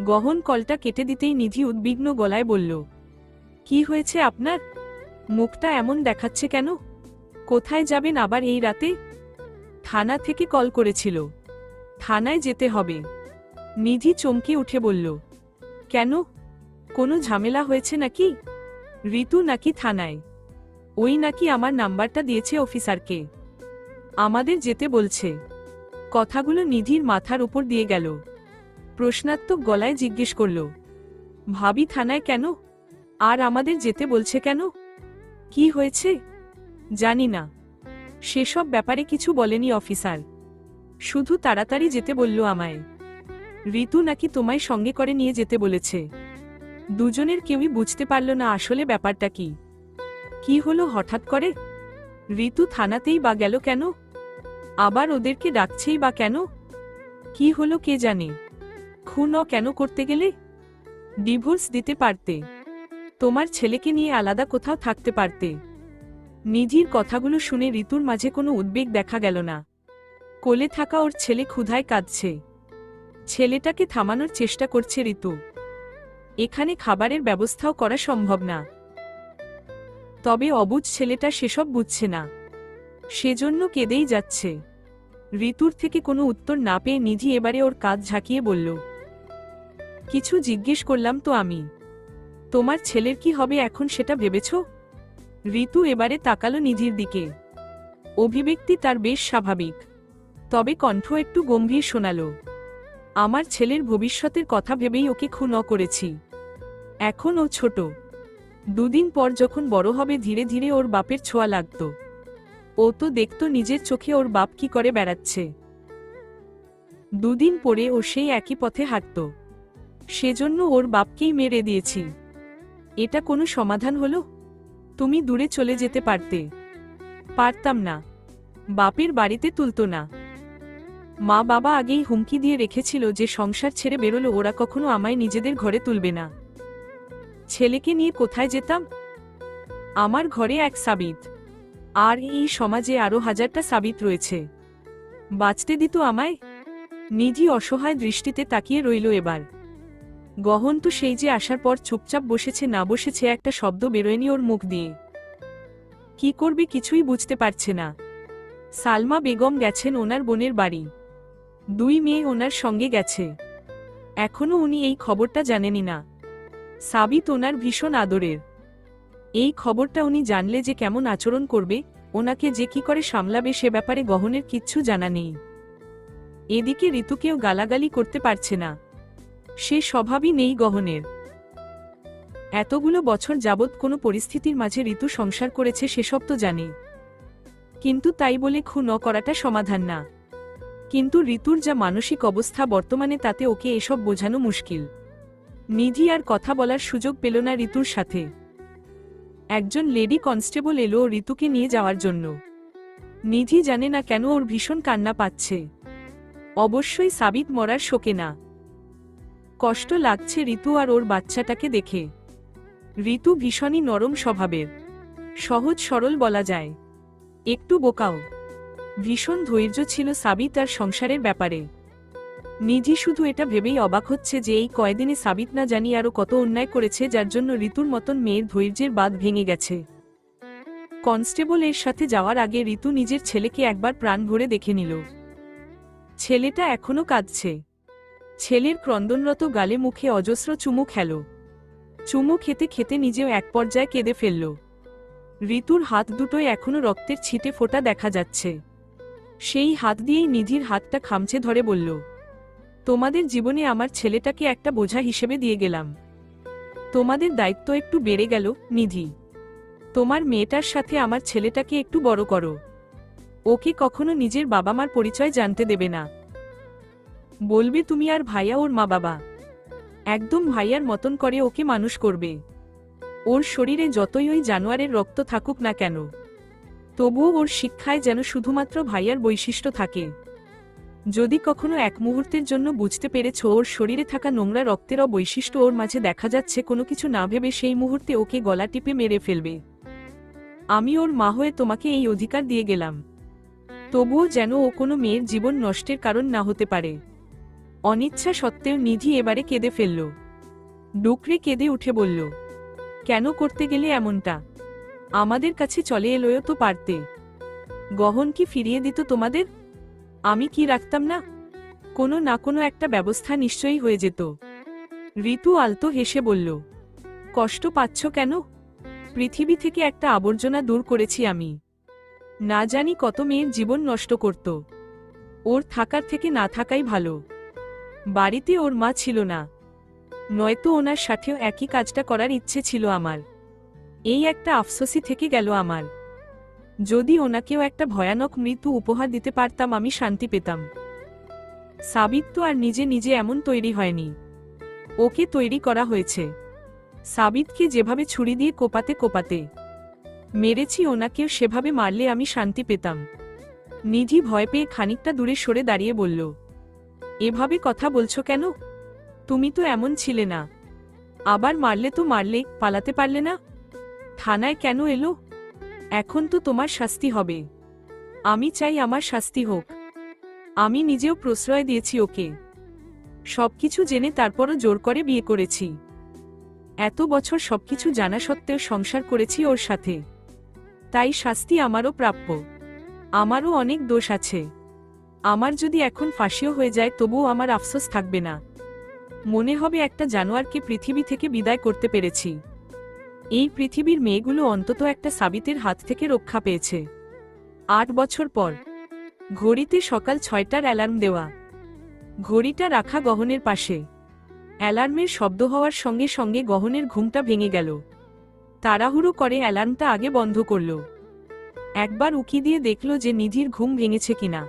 গহন কলটা কেটে দিতেই নিধি উদ্বিগ্ন গলায় বলল, কি হয়েছে আপনার? মুখটা এমন দেখাচ্ছে কেন? কোথায় যাবেন আবার এই রাতে? থানা থেকে কল করেছিল, থানায় যেতে হবে। নিধি চমকে উঠে বলল, কেন? কোনো ঝামেলা হয়েছে নাকি? ঋতু নাকি থানায়? ওই নাকি আমার নাম্বারটা দিয়েছে অফিসারকে, আমাদের যেতে বলছে। কথাগুলো নিধির মাথার উপর দিয়ে গেল। প্রশ্নাত্মক গলায় জিজ্ঞেস করল, ভাবি থানায় কেন? আর আমাদের যেতে বলছে কেন? কি হয়েছে? জানি না, সেসব ব্যাপারে কিছু বলেনি অফিসার, শুধু তাড়াতাড়ি যেতে বলল আমায়। ঋতু নাকি তোমায় সঙ্গে করে নিয়ে যেতে বলেছে। দুজনের কেউই বুঝতে পারল না আসলে ব্যাপারটা কি। কি হলো হঠাৎ করে? ঋতু থানাতেই বা গেল কেন? আবার ওদেরকে ডাকছেই বা কেন? কি হলো কে জানে। খুন কেন করতে গেলে? ডিভোর্স দিতে পারতে, তোমার ছেলেকে নিয়ে আলাদা কোথাও থাকতে পারতে। নিধির কথাগুলো শুনে ঋতুর মাঝে কোনো উদ্বেগ দেখা গেল না। কোলে থাকা ওর ছেলে ক্ষুধায় কাঁদছে, ছেলেটাকে থামানোর চেষ্টা করছে ঋতু। এখানে খাবারের ব্যবস্থাও করা সম্ভব না। তবে অবুঝ ছেলেটা সেসব বুঝছে না, সেজন্য কেঁদেই যাচ্ছে। ঋতুর থেকে কোনো উত্তর না পেয়ে নিধি এবারে ওর কাঁধ ঝাঁকিয়ে বলল, কিছু জিজ্ঞেস করলাম তো আমি, তোমার ছেলের কি হবে এখন সেটা ভেবেছ? ঋতু এবারে তাকালো নিধির দিকে। অভিব্যক্তি তার বেশ স্বাভাবিক, তবে কণ্ঠ একটু গম্ভীর শোনালো। আমার ছেলের ভবিষ্যতের কথা ভেবেই ওকে খুন করেছি। এখন ও ছোট, দুদিন পর যখন বড় হবে ধীরে ধীরে ওর বাপের ছোঁয়া লাগত। ও তো দেখত নিজের চোখে ওর বাপ কি করে বেড়াচ্ছে। দুদিন পরে ও সেই একই পথে হাঁটত। সেজন্য ওর বাপকেই মেরে দিয়েছি। এটা কোনো সমাধান হলো? তুমি দূরে চলে যেতে পারতে। পারতাম না, বাপের বাড়িতে তুলতো না। মা বাবা আগেই হুমকি দিয়ে রেখেছিল যে সংসার ছেড়ে বেরোলো ওরা কখনো আমায় নিজেদের ঘরে তুলবে না। ছেলেকে নিয়ে কোথায় যেতাম? আমার ঘরে এক সাবিত, আর এই সমাজে আরো হাজারটা সাবিত রয়েছে। বাঁচতে দিত আমায়? নিধি অসহায় দৃষ্টিতে তাকিয়ে রইল এবার। গহন তো সেই যে আসার পর চুপচাপ বসেছে, না বসেছে একটা শব্দ বেরোয়নি ওর মুখ দিয়ে। কি করবে কিছুই বুঝতে পারছে না। সালমা বেগম গেছেন ওনার বোনের বাড়ি, দুই মেয়ে ওনার সঙ্গে গেছে। এখনো উনি এই খবরটা জানেনই না। সাবিত ওনার ভীষণ আদরের। এই খবরটা উনি জানলে যে কেমন আচরণ করবে, ওনাকে যে কি করে সামলাবে সে ব্যাপারে গহনের কিচ্ছু জানা নেই। এদিকে ঋতুকেও গালাগালি করতে পারছে না, সে স্বভাবই নেই গহনের। এতগুলো বছর যাবৎ কোনো পরিস্থিতির মাঝে ঋতু সংসার করেছে সেসব তো জানে, কিন্তু তাই বলে খুন করাটা সমাধান না। কিন্তু ঋতুর যা মানসিক অবস্থা বর্তমানে তাতে ওকে এসব বোঝানো মুশকিল। নিধি আর কথা বলার সুযোগ পেল না ঋতুর সাথে। একজন লেডি কনস্টেবল এলো ঋতুকে নিয়ে যাওয়ার জন্য। নিধি জানে না কেন ওর ভীষণ কান্না পাচ্ছে। অবশ্যই সাবিত মরার শোকে না। কষ্ট লাগছে ঋতু আর ওর বাচ্চাটাকে দেখে। ঋতু ভীষণই নরম স্বভাবের, সহজ সরল বলা যায়, একটু বোকাও। ভীষণ ধৈর্য ছিল সাবিত আর সংসারের ব্যাপারে। নিধি শুধু এটা ভেবেই অবাক হচ্ছে যে এই কয়দিনে সাবিত না জানি আরো কত অন্যায় করেছে, যার জন্য ঋতুর মতন মেয়ের ধৈর্যের বাঁধ ভেঙে গেছে। কনস্টেবল এর সাথে যাওয়ার আগে ঋতু নিজের ছেলেকে একবার প্রাণ ভরে দেখে নিল। ছেলেটা এখনো কাঁদছে। ছেলের ক্রন্দনরত গালে মুখে অজস্র চুমু খেল। চুমু খেতে খেতে নিজেও এক পর্যায়ে কেঁদে ফেলল। ঋতুর হাত দুটোয় এখনো রক্তের ছিটে ফোঁটা দেখা যাচ্ছে। সেই হাত দিয়েই নিধির হাতটা খামচে ধরে বলল, তোমাদের জীবনে আমার ছেলেটাকে একটা বোঝা হিসেবে দিয়ে গেলাম। তোমাদের দায়িত্ব একটু বেড়ে গেল নিধি। তোমার মেয়েটার সাথে আমার ছেলেটাকে একটু বড় করো। ওকে কখনো নিজের বাবা মার পরিচয় জানতে দেবে না। বলবে তুমি আর ভাইয়া ওর মা বাবা। একদম ভাইয়ার মতন করে ওকে মানুষ করবে। ওর শরীরে যতই ওই জানোয়ারের রক্ত থাকুক না কেন, তবুও ওর শিক্ষায় যেন শুধুমাত্র ভাইয়ার বৈশিষ্ট্য থাকে। যদি কখনো এক মুহূর্তের জন্য বুঝতে পেরেছ ওর শরীরে থাকা নোংরা রক্তের বৈশিষ্ট্য ওর মাঝে দেখা যাচ্ছে, কোনো কিছু না ভেবে সেই মুহূর্তে ওকে গলা টিপে মেরে ফেলবে। আমি ওর মা হয়ে তোমাকে এই অধিকার দিয়ে গেলাম। তবুও যেন ও কোনো মেয়ের জীবন নষ্টের কারণ না হতে পারে। অনিচ্ছা সত্ত্বেও নিধি এবারে কেঁদে ফেলল। ডুকরে কেঁদে উঠে বলল, কেন করতে গেলে এমনটা? আমাদের কাছে চলে এলোও তো পারতে। গহন কি ফিরিয়ে দিত তোমাদের? আমি কি রাখতাম না? কোনো না কোনো একটা ব্যবস্থা নিশ্চয়ই হয়ে যেত। ঋতু আলতো হেসে বলল, কষ্ট পাচ্ছ কেন? পৃথিবী থেকে একটা আবর্জনা দূর করেছি আমি। না জানি কত মেয়ের জীবন নষ্ট করত। ওর থাকার থেকে না থাকাই ভালো। বাড়িতে ওর মা ছিল না, নয়তো ওনার সাথেও একই কাজটা করার ইচ্ছে ছিল আমার। এই একটা আফসোসই থেকে গেল আমার। যদি ওনাকেও একটা ভয়ানক মৃত্যু উপহার দিতে পারতাম আমি শান্তি পেতাম। সাবিত তো আর নিজে নিজে এমন তৈরি হয়নি, ওকে তৈরি করা হয়েছে। সাবিতকে যেভাবে ছুরি দিয়ে কোপাতে কোপাতে মেরেছি, ওনাকেও সেভাবে মারলে আমি শান্তি পেতাম। নিধি ভয় পেয়ে খানিকটা দূরে সরে দাঁড়িয়ে বলল, এভাবে কথা বলছো কেন? তুমি তো এমন ছিলে না। আবার মারলে তো মারলে, পালাতে পারলে না? থানায় কেন এলো? এখন তো তোমার শাস্তি হবে। আমি চাই আমার শাস্তি হোক। আমি নিজেও প্রশ্রয় দিয়েছি ওকে। সবকিছু জেনে তারপরও জোর করে বিয়ে করেছি। এত বছর সবকিছু জানা সত্ত্বেও সংসার করেছি ওর সাথে। তাই শাস্তি আমারও প্রাপ্য। আমারও অনেক দোষ আছে। আমার যদি এখন ফাঁসিও হয়ে যায় তবুও আমার আফসোস থাকবে না। মনে হবে একটা জানোয়ারকে পৃথিবী থেকে বিদায় করতে পেরেছি। এই পৃথিবীর মেয়েগুলো অন্তত একটা সাবিতের হাত থেকে রক্ষা পেয়েছে। 8 বছর পর। ঘড়িতে সকাল 6টার অ্যালার্ম দেওয়া। ঘড়িটা রাখা গহনের পাশে। অ্যালার্মের শব্দ হওয়ার সঙ্গে সঙ্গে গহনের ঘুমটা ভেঙে গেল। তাড়াহুড়ো করে অ্যালার্মটা আগে বন্ধ করল। একবার উকি দিয়ে দেখল যে নিধির ঘুম ভেঙেছে কিনা।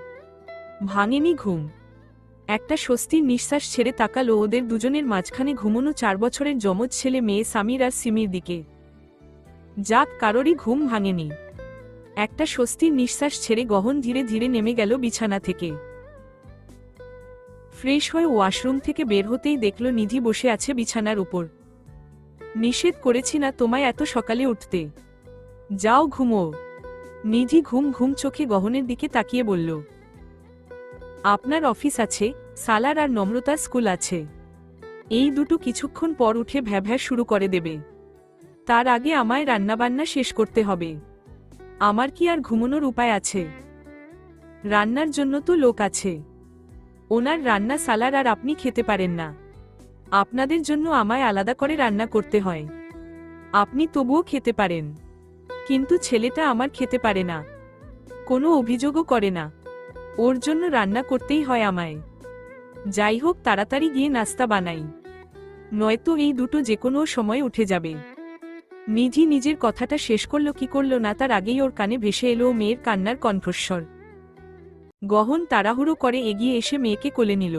ভাঙেনি ঘুম। একটা স্বস্তির নিঃশ্বাস ছেড়ে তাকালো ওদের দুজনের মাঝখানে ঘুমোনো 4 বছরের যমজ ছেলে মেয়ে সামির আর সিমির দিকে। যাক, কারোরই ঘুম ভাঙেনি। একটা স্বস্তির নিঃশ্বাস ছেড়ে গহন ধীরে ধীরে নেমে গেল বিছানা থেকে। ফ্রেশ হয়ে ওয়াশরুম থেকে বের হতেই দেখল নিধি বসে আছে বিছানার উপর। নিষেধ করেছি না তোমায় এত সকালে উঠতে? যাও ঘুমো। নিধি ঘুম ঘুম চোখে গহনের দিকে তাকিয়ে বলল, আপনার অফিস আছে, সালার আর নম্রতার স্কুল আছে। এই দুটো কিছুক্ষণ পর উঠে ভ্যাভ্যা শুরু করে দেবে। তার আগে আমায় রান্নাবান্না শেষ করতে হবে। আমার কি আর ঘুমানোর উপায় আছে? রান্নার জন্য তো লোক আছে। ওনার রান্না সালার আর আপনি খেতে পারেন না। আপনাদের জন্য আমায় আলাদা করে রান্না করতে হয়। আপনি তবুও খেতে পারেন, কিন্তু ছেলেটা আমার খেতে পারে না, কোনো অভিযোগও করে না। ওর জন্য রান্না করতেই হয় আমায়। যাই হোক, তাড়াতাড়ি গিয়ে নাস্তা বানাই, নয়তো এই দুটো যে কোনো সময় উঠে যাবে। নিধি নিজের কথাটা শেষ করল কি করল না তার আগেই ওর কানে ভেসে এলো মেয়ের কান্নার কণ্ঠস্বর। গহন তাড়াহুড়ো করে এগিয়ে এসে মেয়েকে কোলে নিল।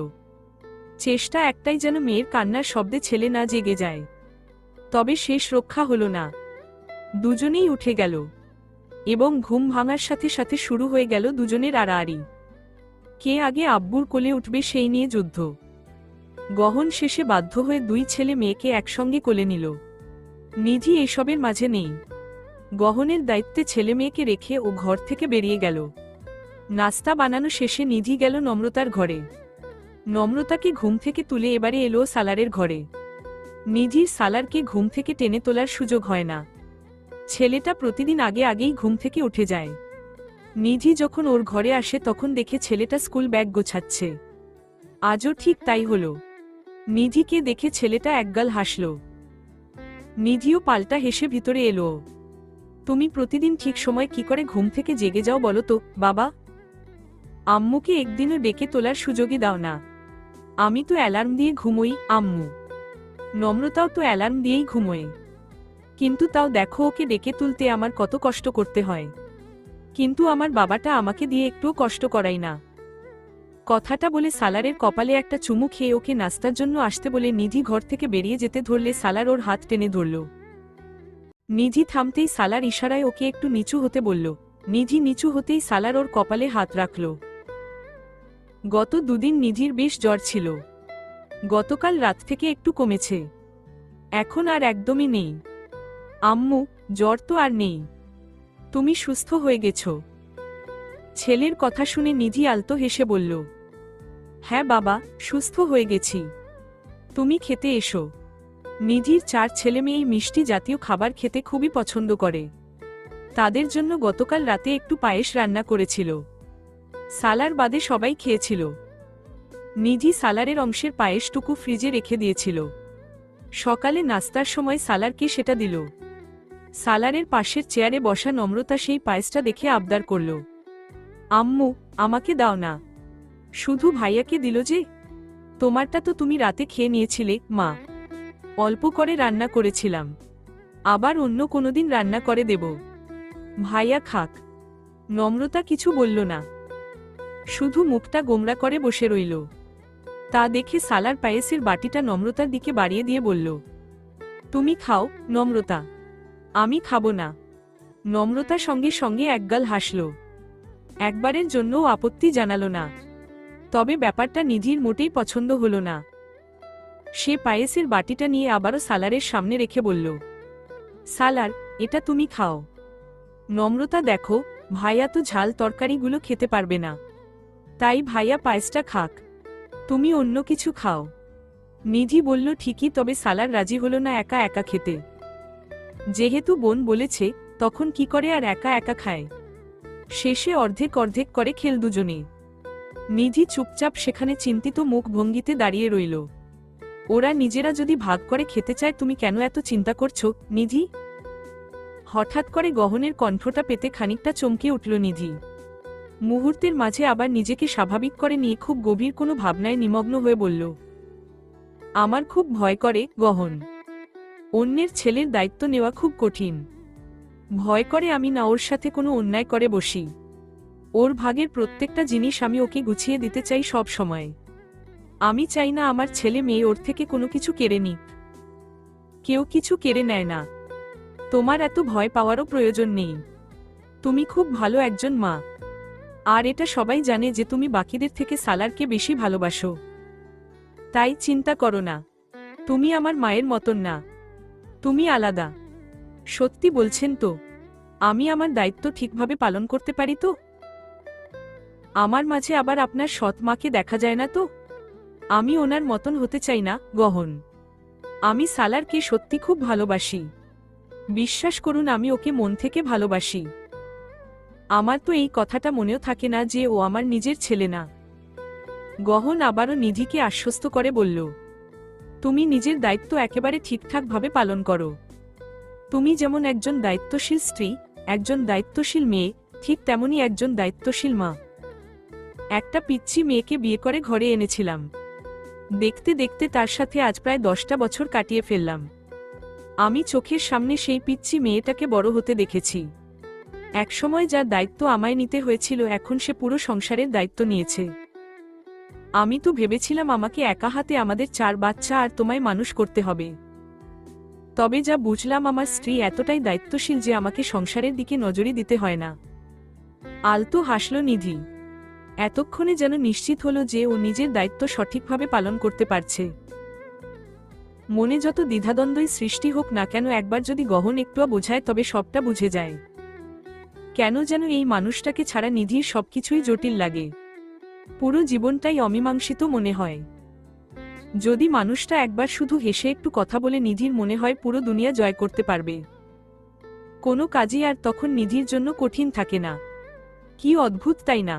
চেষ্টা একটাই, যেন মেয়ের কান্নার শব্দে ছেলে না জেগে যায়। তবে শেষ রক্ষা হলো না। দুজনেই উঠে গেল এবং ঘুম ভাঙার সাথে সাথে শুরু হয়ে গেল দুজনের আড়াআড়ি। কে আগে আব্বুর কোলে উঠবে সেই নিয়ে যুদ্ধ। গহন শেষে বাধ্য হয়ে দুই ছেলে মেয়েকে একসঙ্গে কোলে নিল। নিধি এসবের মাঝে নেই। গহনের দায়িত্বে ছেলে মেয়েকে রেখে ও ঘর থেকে বেরিয়ে গেল। নাস্তা বানানো শেষে নিধি গেল নম্রতার ঘরে। নম্রতাকে ঘুম থেকে তুলে এবারে এলো সালারের ঘরে। নিধির সালারকে ঘুম থেকে টেনে তোলার সুযোগ হয় না। ছেলেটা প্রতিদিন আগে আগেই ঘুম থেকে উঠে যায়। নিধি যখন ওর ঘরে আসে তখন দেখে ছেলেটা স্কুল ব্যাগ গোছাচ্ছে। আজও ঠিক তাই হলো। নিধিকে দেখে ছেলেটা একগাল হাসল। নিধিও পাল্টা হেসে ভিতরে এলো। তুমি প্রতিদিন ঠিক সময় কি করে ঘুম থেকে জেগে যাও বলো তো বাবা? আম্মুকে একদিনও ডেকে তোলার সুযোগই দাও না। আমি তো অ্যালার্ম দিয়ে ঘুমোই আম্মু। নম্রতাও তো অ্যালার্ম দিয়েই ঘুমোয়, কিন্তু তাও দেখো ওকে ডেকে তুলতে আমার কত কষ্ট করতে হয়। কিন্তু আমার বাবাটা আমাকে দিয়ে একটুও কষ্ট করাই না। কথাটা বলে সালারের কপালে একটা চুমু খেয়ে ওকে নাস্তার জন্য আসতে বলে নিধি ঘর থেকে বেরিয়ে যেতে ধরলে সালার ওর হাত টেনে ধরল। নিধি থামতেই সালার ইশারায় ওকে একটু নিচু হতে বলল। নিধি নিচু হতেই সালার ওর কপালে হাত রাখল। গত দুদিন নিধির বেশ জ্বর ছিল। গতকাল রাত থেকে একটু কমেছে, এখন আর একদমই নেই। আম্মু, জ্বর তো আর নেই, তুমি সুস্থ হয়ে গেছ। ছেলের কথা শুনে নিধি আলতো হেসে বলল, হ্যাঁ বাবা, সুস্থ হয়ে গেছি। তুমি খেতে এসো। নিধির 4 ছেলেমেয়ে মিষ্টি জাতীয় খাবার খেতে খুবই পছন্দ করে। তাদের জন্য গতকাল রাতে একটু পায়েস রান্না করেছিল। সালার বাদে সবাই খেয়েছিল। নিধি সালারের অংশের পায়েসটুকু ফ্রিজে রেখে দিয়েছিল। সকালে নাস্তার সময় সালারকে সেটা দিল। সালারের পাশের চেয়ারে বসা নম্রতা সেই পায়েসটা দেখে আবদার করল, আম্মু, আমাকে দাও না। শুধু ভাইয়াকে দিল যে? তোমারটা তো তুমি রাতে খেয়ে নিয়েছিলে মা। অল্প করে রান্না করেছিলাম, আবার অন্য কোনোদিন রান্না করে দেব। ভাইয়া খাক। নম্রতা কিছু বলল না, শুধু মুখটা গোমরা করে বসে রইল। তা দেখে সালার পায়েসের বাটিটা নম্রতার দিকে বাড়িয়ে দিয়ে বলল, তুমি খাও নম্রতা, আমি খাবো না। নম্রতা সঙ্গে সঙ্গে একগাল হাসল। একবারের জন্যও আপত্তি জানালো না। তবে ব্যাপারটা নিধির মোটেই পছন্দ হলো না। সে পায়েসের বাটিটা নিয়ে আবারও সালারের সামনে রেখে বলল, সালার, এটা তুমি খাও। নম্রতা দেখো, ভাইয়া তো ঝাল তরকারিগুলো খেতে পারবে না, তাই ভাইয়া পায়েসটা খাক, তুমি অন্য কিছু খাও। নিধি বলল ঠিকই, তবে সালার রাজি হলো না একা একা খেতে। যেহেতু বোন বলেছে, তখন কি করে আর একা একা খায়। শেষে অর্ধেক অর্ধেক করে খেল দুজনে। নিধি চুপচাপ সেখানে চিন্তিত মুখ ভঙ্গিতে দাঁড়িয়ে রইল। ওরা নিজেরা যদি ভাগ করে খেতে চায়, তুমি কেন এত চিন্তা করছো নিধি? হঠাৎ করে গহনের কণ্ঠটা পেতে খানিকটা চমকে উঠল নিধি। মুহূর্তের মাঝে আবার নিজেকে স্বাভাবিক করে নিয়ে খুব গভীর কোনো ভাবনায় নিমগ্ন হয়ে বলল, আমার খুব ভয় করে গহন। অন্যের ছেলের দায়িত্ব নেওয়া খুব কঠিন। ভয় করে আমি না ওর সাথে কোনো অন্যায় করে বসি। ওর ভাগের প্রত্যেকটা জিনিস আমি ওকে গুছিয়ে দিতে চাই সব সময়। আমি চাই না আমার ছেলে মেয়ে ওর থেকে কোনো কিছু কেড়ে নিক। কেউ কিছু কেড়ে নেয় না। তোমার এত ভয় পাওয়ারও প্রয়োজন নেই। তুমি খুব ভালো একজন মা, আর এটা সবাই জানে যে তুমি বাকিদের থেকে সালারকে বেশি ভালোবাসো। তাই চিন্তা করো না। তুমি আমার মায়ের মতন না, তুমি আলাদা। সত্যি বলছেন তো? আমি আমার দায়িত্ব ঠিকভাবে পালন করতে পারি তো? আমার মাঝে আবার আপনার সৎ মাকে দেখা যায় না তো? আমি ওনার মতন হতে চাই না গহন। আমি সালারকে সত্যি খুব ভালোবাসি। বিশ্বাস করুন, আমি ওকে মন থেকে ভালোবাসি। আমার তো এই কথাটা মনেও থাকে না যে ও আমার নিজের ছেলে না। গহন আবারও নিধিকে আশ্বস্ত করে বলল, তুমি নিজের দায়িত্ব একেবারে ঠিকঠাকভাবে পালন করো। তুমি যেমন একজন দায়িত্বশীল স্ত্রী, একজন দায়িত্বশীল মেয়ে, ঠিক তেমনি একজন দায়িত্বশীল মা। একটা পিচ্চি মেয়েকে বিয়ে করে ঘরে এনেছিলাম। দেখতে দেখতে তার সাথে আজ প্রায় 10টা বছর কাটিয়ে ফেললাম। আমি চোখের সামনে সেই পিচ্চি মেয়েটাকে বড় হতে দেখেছি। একসময় যার দায়িত্ব আমায় নিতে হয়েছিল, এখন সে পুরো সংসারের দায়িত্ব নিয়েছে। আমি তো ভেবেছিলাম আমাকে একা হাতে আমাদের 4 বাচ্চা আর তোমায় মানুষ করতে হবে। তবে যা বুঝলাম, আমার স্ত্রী এতটাই দায়িত্বশীল যে আমাকে সংসারের দিকে নজরই দিতে হয় না। আলতো হাসল নিধি। এতক্ষণে যেন নিশ্চিত হলো যে ও নিজের দায়িত্ব সঠিকভাবে পালন করতে পারছে। মনে যত দ্বিধাদ্বন্দ্বই সৃষ্টি হোক না কেন, একবার যদি গহন একটুও বোঝায় তবে সবটা বুঝে যায়। কেন যেন এই মানুষটাকে ছাড়া নিধির সবকিছুই জটিল লাগে। পুরো জীবনটাই অমীমাংসিত মনে হয়। যদি মানুষটা একবার শুধু হেসে একটু কথা বলে নিধির মনে হয় পুরো দুনিয়া জয় করতে পারবে। কোনো কাজই আর তখন নিধির জন্য কঠিন থাকে না। কি অদ্ভুত, তাই না?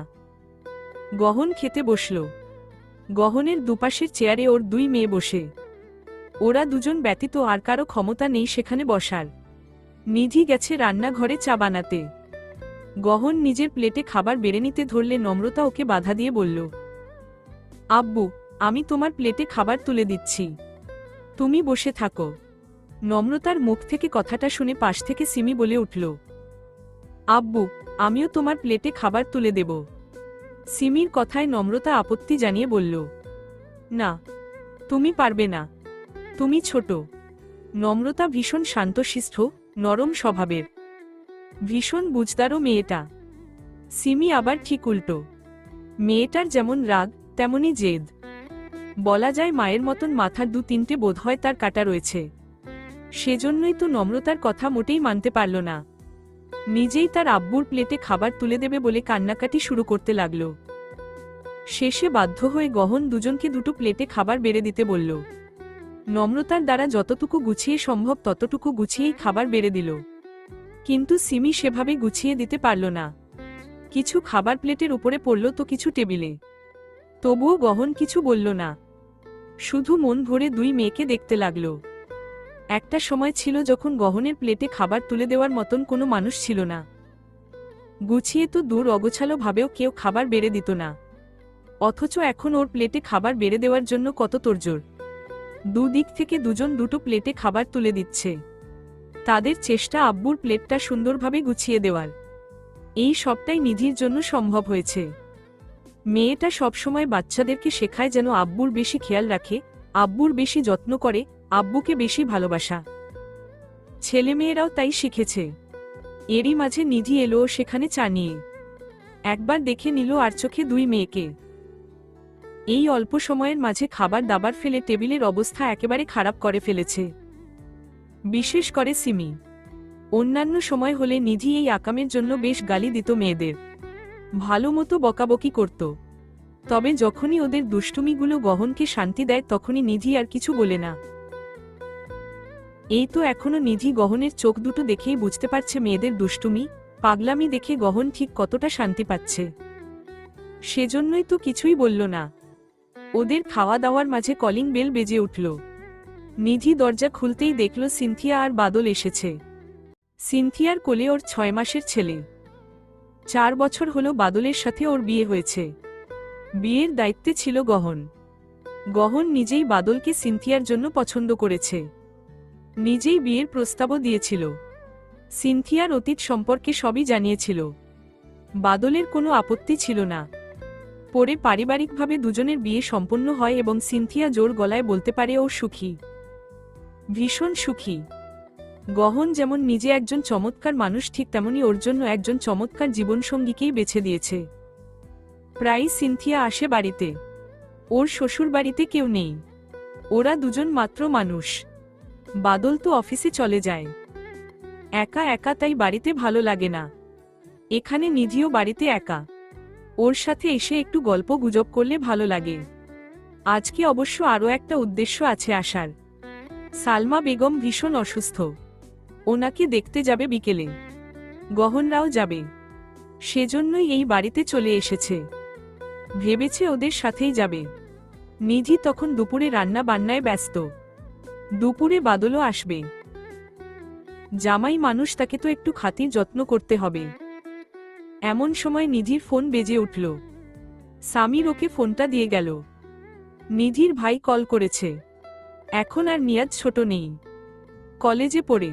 গহন খেতে বসল। গহনের দুপাশের চেয়ারে ওর দুই মেয়ে বসে। ওরা দুজন ব্যতীত আর কারো ক্ষমতা নেই সেখানে বসার। নিধি গেছে রান্নাঘরে চা বানাতে। গহন নিজের প্লেটে খাবার বেড়ে নিতে ধরলে নম্রতা ওকে বাধা দিয়ে বলল, আব্বু, আমি তোমার প্লেটে খাবার তুলে দিচ্ছি, তুমি বসে থাকো। নম্রতার মুখ থেকে কথাটা শুনে পাশ থেকে সিমি বলে উঠল, আব্বু, আমিও তোমার প্লেটে খাবার তুলে দেব। সিমির কথায় নম্রতা আপত্তি জানিয়ে বলল, না, তুমি পারবে না, তুমি ছোট। নম্রতা ভীষণ শান্তশিষ্ট, নরম স্বভাবের, ভীষণ বুঝদারও মেয়েটা। সিমি আবার ঠিক উল্টো। মেয়েটার যেমন রাগ তেমনি জেদ। বলা যায় মায়ের মতন মাথার দু তিনটে বোধ হয় তার কাটা রয়েছে। সেজন্যই তো নম্রতার কথা মোটেই মানতে পারল না। নিজেই তার আব্বুর প্লেটে খাবার তুলে দেবে বলে কান্নাকাটি শুরু করতে লাগল। শেষে বাধ্য হয়ে গহন দুজনকে দুটো প্লেটে খাবার বেড়ে দিতে বলল। নম্রতার দ্বারা যতটুকু গুছিয়ে সম্ভব ততটুকু গুছিয়েই খাবার বেড়ে দিল। কিন্তু সিমি সেভাবে গুছিয়ে দিতে পারল না। কিছু খাবার প্লেটের উপরে পড়ল তো কিছু টেবিলে। তবুও গহন কিছু বলল না, শুধু মন ভরে দুই মেয়েকে দেখতে লাগল। একটা সময় ছিল যখন গহনের প্লেটে খাবার তুলে দেওয়ার মতন কোনো মানুষ ছিল না। গুছিয়ে তো দূর, অগোছালো ভাবেও কেউ খাবার বেড়ে দিত না। অথচ এখন ওর প্লেটে খাবার বেড়ে দেওয়ার জন্য কত তোড়জোড়। দুদিক থেকে দুজন দুটো প্লেটে খাবার তুলে দিচ্ছে। তাদের চেষ্টা আব্বুর প্লেটটা সুন্দরভাবে গুছিয়ে দেওয়ার। এই সবটাই নিধির জন্য সম্ভব হয়েছে। মেয়েটা সবসময় বাচ্চাদেরকে শেখায় যেন আব্বুর বেশি খেয়াল রাখে, আব্বুর বেশি যত্ন করে, আব্বুকে বেশি ভালোবাসা। ছেলেমেয়েরাও তাই শিখেছে। এরই মাঝে নিধি এলো সেখানে চা নিয়ে। একবার দেখে নিল আর চোখে দুই মেয়েকে। এই অল্প সময়ের মাঝে খাবার দাবার ফেলে টেবিলের অবস্থা একেবারে খারাপ করে ফেলেছে। বিশেষ করে সিমি। অন্যান্য সময় হলে নিধি এই আকামের জন্য বেশ গালি দিত মেয়েদের, ভালো মতো বকাবকি করত। তবে যখনই ওদের দুষ্টুমিগুলো গহনকে শান্তি দেয় তখনই নিধি আর কিছু বলে না। এই তো এখনো নিধি গহনের চোখ দুটো দেখেই বুঝতে পারছে মেয়েদের দুষ্টুমি, পাগলামি দেখে গহন ঠিক কতটা শান্তি পাচ্ছে। সেজন্যই তো কিছুই বলল না। ওদের খাওয়া দাওয়ার মাঝে কলিং বেল বেজে উঠল। নিধি দরজা খুলতেই দেখল সিনথিয়া আর বাদল এসেছে। সিনথিয়ার কোলে ওর 6 মাসের ছেলে। 4 বছর হলো বাদলের সাথে ওর বিয়ে হয়েছে। বিয়ের দায়িত্বে ছিল গহন। গহন নিজেই বাদলকে সিনথিয়ার জন্য পছন্দ করেছে। নিজেই বিয়ের প্রস্তাবও দিয়েছিল। সিনথিয়ার অতীত সম্পর্কে সবই জানিয়েছিল। বাদলের কোনো আপত্তি ছিল না। পরে পারিবারিকভাবে দুজনের বিয়ে সম্পন্ন হয় এবং সিনথিয়া জোর গলায় বলতে পারে ও সুখী, ভীষণ সুখী। গহন যেমন নিজে একজন চমৎকার মানুষ, ঠিক তেমনি ওর জন্য একজন চমৎকার জীবনসঙ্গীকেই বেছে দিয়েছে। প্রায়ই সিনথিয়া আসে বাড়িতে। ওর শ্বশুর বাড়িতে কেউ নেই, ওরা দুজন মাত্র মানুষ। বাদল তো অফিসে চলে যায়। একা একা, তাই বাড়িতে ভালো লাগে না। এখানে নিধিও বাড়িতে একা। ওর সাথে এসে একটু গল্প গুজব করলে ভালো লাগে। আজকে অবশ্য আরও একটা উদ্দেশ্য আছে আসার। সালমা বেগম ভীষণ অসুস্থ, ওনাকে দেখতে যাবে বিকেলে। গহনরাও যাবে, সেজন্যই এই বাড়িতে চলে এসেছে। ভেবেছে ওদের সাথেই যাবে। নিধি তখন দুপুরে রান্না বান্নায় ব্যস্ত। দুপুরে বাদলও আসবে। জামাই মানুষ, তাকে তো একটু খাতির যত্ন করতে হবে। এমন সময় নিধির ফোন বেজে উঠল। সামির ওকে ফোনটা দিয়ে গেল। নিধির ভাই কল করেছে। এখন আর নিয়াজ ছোট নেই, কলেজে পড়ে।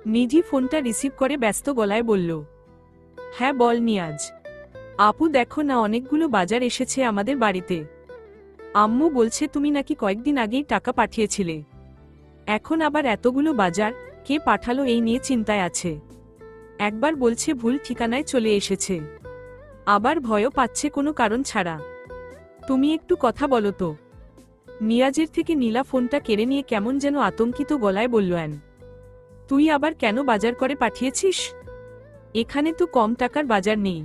নিধি ফোনটা রিসিভ করে ব্যস্ত গলায় বলল, হ্যাঁ বল নিয়াজ। আপু দেখো না, অনেকগুলো বাজার এসেছে আমাদের বাড়িতে। আম্মু বলছে তুমি নাকি কয়েকদিন আগেই টাকা পাঠিয়েছিলে। এখন আবার এতগুলো বাজার, কে পাঠালো এই নিয়ে চিন্তায় আছে। একবার বলছে ভুল ঠিকানায় চলে এসেছে, আবার ভয়ও পাচ্ছে কোনো কারণ ছাড়া। তুমি একটু কথা বলো তো। নিয়াজের থেকে নীলা ফোনটা কেড়ে নিয়ে কেমন যেন আতঙ্কিত গলায় বলল, তুই আবার কেন বাজার করে পাঠিয়েছিস? এখানে তো কম টাকার বাজার নেই।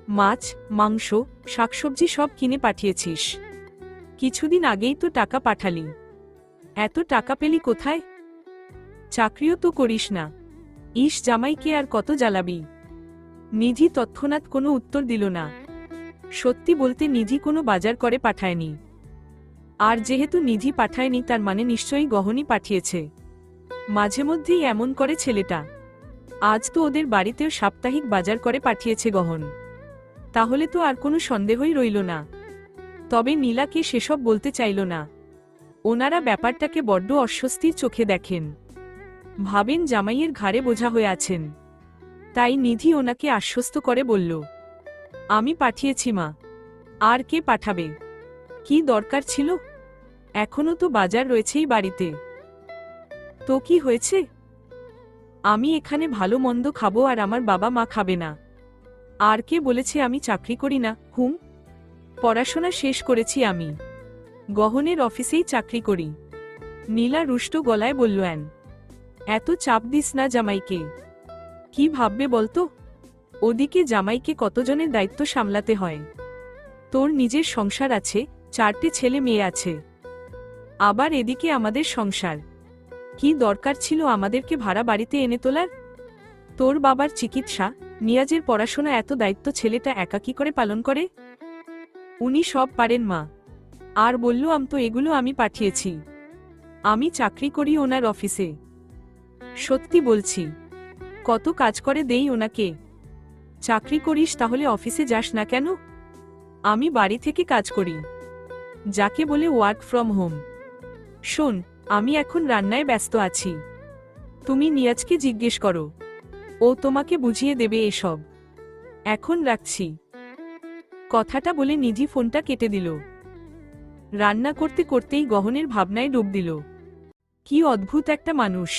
মাছ, মাংস, শাকসবজি সব কিনে পাঠিয়েছিস। কিছুদিন আগেই তো টাকা পাঠালি। এত টাকা পেলি কোথায়? চাকরিও তো করিস না। ইস, জামাইকে আর কত জ্বালাবি। নিধি তৎক্ষণাৎ কোনো উত্তর দিল না। সত্যি বলতে নিধি কোনো বাজার করে পাঠায়নি। আর যেহেতু নিধি পাঠায়নি তার মানে নিশ্চয়ই গহনই পাঠিয়েছে। মাঝে মধ্যেই এমন করে ছেলেটা। আজ তো ওদের বাড়িতেও সাপ্তাহিক বাজার করে পাঠিয়েছে গহন। তাহলে তো আর কোনো সন্দেহই রইল না। তবে নীলাকে সেসব বলতে চাইল না। ওনারা ব্যাপারটাকে বড্ড অস্বস্তির চোখে দেখেন। ভাবেন জামাইয়ের ঘাড়ে বোঝা হয়ে আছেন। তাই নিধি ওনাকে আশ্বস্ত করে বলল, আমি পাঠিয়েছি মা। আর কে পাঠাবে? কি দরকার ছিল? এখনো তো বাজার রয়েছেই বাড়িতে। তো কি হয়েছে? আমি এখানে ভালো মন্দ খাবো আর আমার বাবা মা খাবে না। আর কে বলেছে আমি চাকরি করি না? পড়াশোনা শেষ করেছি আমি। গহনের অফিসেই চাকরি করি। নীলা রুষ্ট গলায় বলল, এত চাপ দিস না জামাইকে। কি ভাববে বলতো? ওদিকে জামাইকে কতজনের দায়িত্ব সামলাতে হয়। তোর নিজের সংসার আছে, 4টে ছেলে মেয়ে আছে। আবার এদিকে আমাদের সংসার। কি দরকার ছিল আমাদেরকে ভাড়া বাড়িতে এনে তোলার? তোর বাবার চিকিৎসা, নিয়াজের পড়াশোনা, এত দায়িত্ব ছেলেটা একা কি করে পালন করে? উনি সব পারেন মা। আর বলল, তো এগুলো আমি পাঠিয়েছি। আমি চাকরি করি ওনার অফিসে। সত্যি বলছি। কত কাজ করে দেই ওনাকে। চাকরি করিস তাহলে অফিসে যাস না কেন? আমি বাড়ি থেকে কাজ করি, যাকে বলে ওয়ার্ক ফ্রম হোম। শোন, আমি এখন রান্নায় ব্যস্ত আছি। তুমি নিয়াজকে জিজ্ঞেস করো, ও তোমাকে বুঝিয়ে দেবে এসব। এখন রাখছি। কথাটা বলে নিধি ফোনটা কেটে দিল। রান্না করতে করতেই গহনের ভাবনায় ডুব দিল। কি অদ্ভুত একটা মানুষ!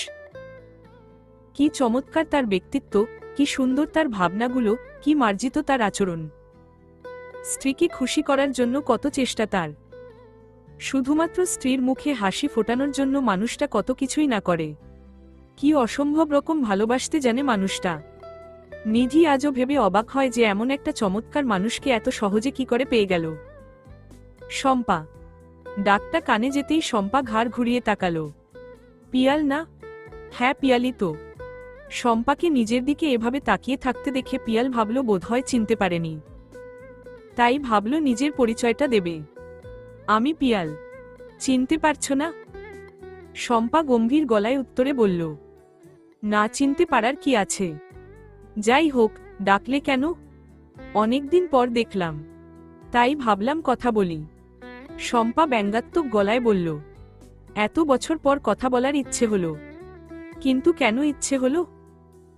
কি চমৎকার তার ব্যক্তিত্ব, কি সুন্দর তার ভাবনাগুলো, কি মার্জিত তার আচরণ। স্ত্রীকে খুশি করার জন্য কত চেষ্টা তার। শুধুমাত্র স্ত্রীর মুখে হাসি ফোটানোর জন্য মানুষটা কত কিছুই না করে। কি অসম্ভব রকম ভালোবাসতে জানে মানুষটা। নিধি আজও ভেবে অবাক হয় যে এমন একটা চমৎকার মানুষকে এত সহজে কি করে পেয়ে গেল। শম্পা। ডাকটা কানে যেতেই শম্পা ঘাড় ঘুরিয়ে তাকালো। পিয়াল না? হ্যাঁ, পিয়ালি তো। শম্পাকে নিজের দিকে এভাবে তাকিয়ে থাকতে দেখে পিয়াল ভাবল বোধহয় চিনতে পারেনি। তাই ভাবল নিজের পরিচয়টা দেবে। আমি পিয়াল। চিনতে পারছ না? শম্পা গম্ভীর গলায় উত্তরে বলল, না চিনতে পারার কি আছে। যাই হোক, ডাকলে কেন? অনেকদিন পর দেখলাম, তাই ভাবলাম কথা বলি। শম্পা ব্যঙ্গাত্মক গলায় বলল, এত বছর পর কথা বলার ইচ্ছে হলো। কিন্তু কেন ইচ্ছে হলো?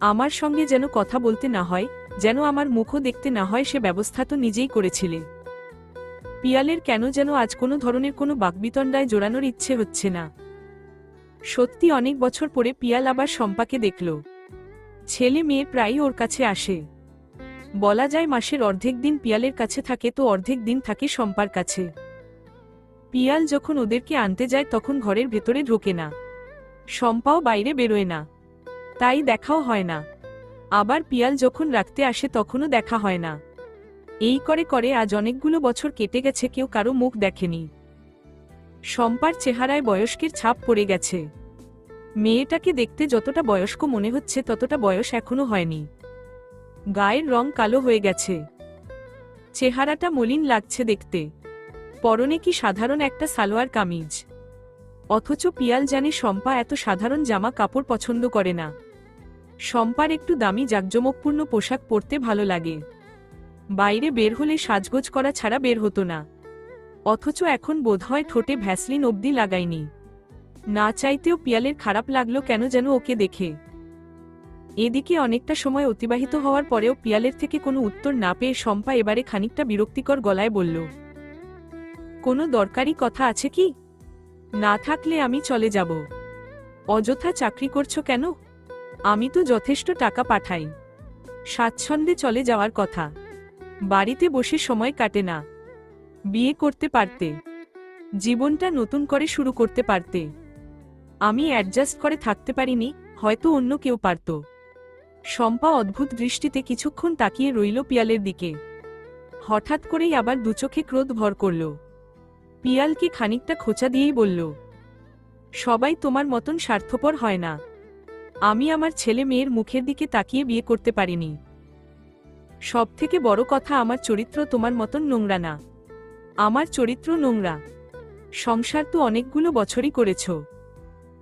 আমার সঙ্গে যেন কথা বলতে না হয়, যেন আমার মুখও দেখতে না হয়, সে ব্যবস্থা তো নিজেই করেছিলে। পিয়ালের কেন যেন আজ কোনো ধরনের কোনো বাকবিতণ্ডায় জোড়ানোর ইচ্ছে হচ্ছে না। সত্যি অনেক বছর পরে পিয়াল আবার শম্পাকে দেখল। ছেলে মেয়ে প্রায়ই ওর কাছে আসে। বলা যায় মাসের অর্ধেক দিন পিয়ালের কাছে থাকে তো অর্ধেক দিন থাকে শম্পার কাছে। পিয়াল যখন ওদেরকে আনতে যায় তখন ঘরের ভেতরে ঢোকে না। শম্পাও বাইরে বেরোয় না, তাই দেখাও হয় না। আবার পিয়াল যখন রাখতে আসে তখনও দেখা হয় না। এই করে করে আজ অনেকগুলো বছর কেটে গেছে, কেউ কারো মুখ দেখেনি। শম্পার চেহারায় বয়স্কের ছাপ পড়ে গেছে। মেয়েটাকে দেখতে যতটা বয়স্ক মনে হচ্ছে ততটা বয়স এখনো হয়নি। গায়ের রং কালো হয়ে গেছে, চেহারাটা মলিন লাগছে দেখতে। পরনে কি সাধারণ একটা সালোয়ার কামিজ। অথচ পিয়াল জানে শম্পা এত সাধারণ জামা কাপড় পছন্দ করে না। শম্পার একটু দামি জাঁকজমকপূর্ণ পোশাক পরতে ভালো লাগে। বাইরে বের হলে সাজগোজ করা ছাড়া বের হতো না। অথচ এখন বোধহয় ঠোঁটে ভ্যাসলিন অবধি লাগায়নি। না চাইতেও পিয়ালের খারাপ লাগলো কেন যেন ওকে দেখে। এদিকে অনেকটা সময় অতিবাহিত হওয়ার পরেও পিয়ালের থেকে কোনো উত্তর না পেয়ে শম্পা এবারে খানিকটা বিরক্তিকর গলায় বলল, কোনো দরকারি কথা আছে কি? না থাকলে আমি চলে যাব। অযথা চাকরি করছো কেন? আমি তো যথেষ্ট টাকা পাঠাই। স্বাচ্ছন্দ্যে চলে যাওয়ার কথা। বাড়িতে বসে সময় কাটে না। বিয়ে করতে পারতে, জীবনটা নতুন করে শুরু করতে পারতে। আমি অ্যাডজাস্ট করে থাকতে পারিনি, হয়তো অন্য কেউ পারত। শম্পা অদ্ভুত দৃষ্টিতে কিছুক্ষণ তাকিয়ে রইল পিয়ালের দিকে। হঠাৎ করেই আবার দুচোখে ক্রোধ ভর করল। পিয়ালকে খানিকটা খোঁচা দিয়েই বলল, সবাই তোমার মতন স্বার্থপর হয় না। আমি আমার ছেলে মেয়ের মুখের দিকে তাকিয়ে বিয়ে করতে পারিনি। সবথেকে বড় কথা, আমার চরিত্র তোমার মতন নোংরা না। আমার চরিত্র নোংরা। সংসার তো অনেকগুলো বছরই করেছ,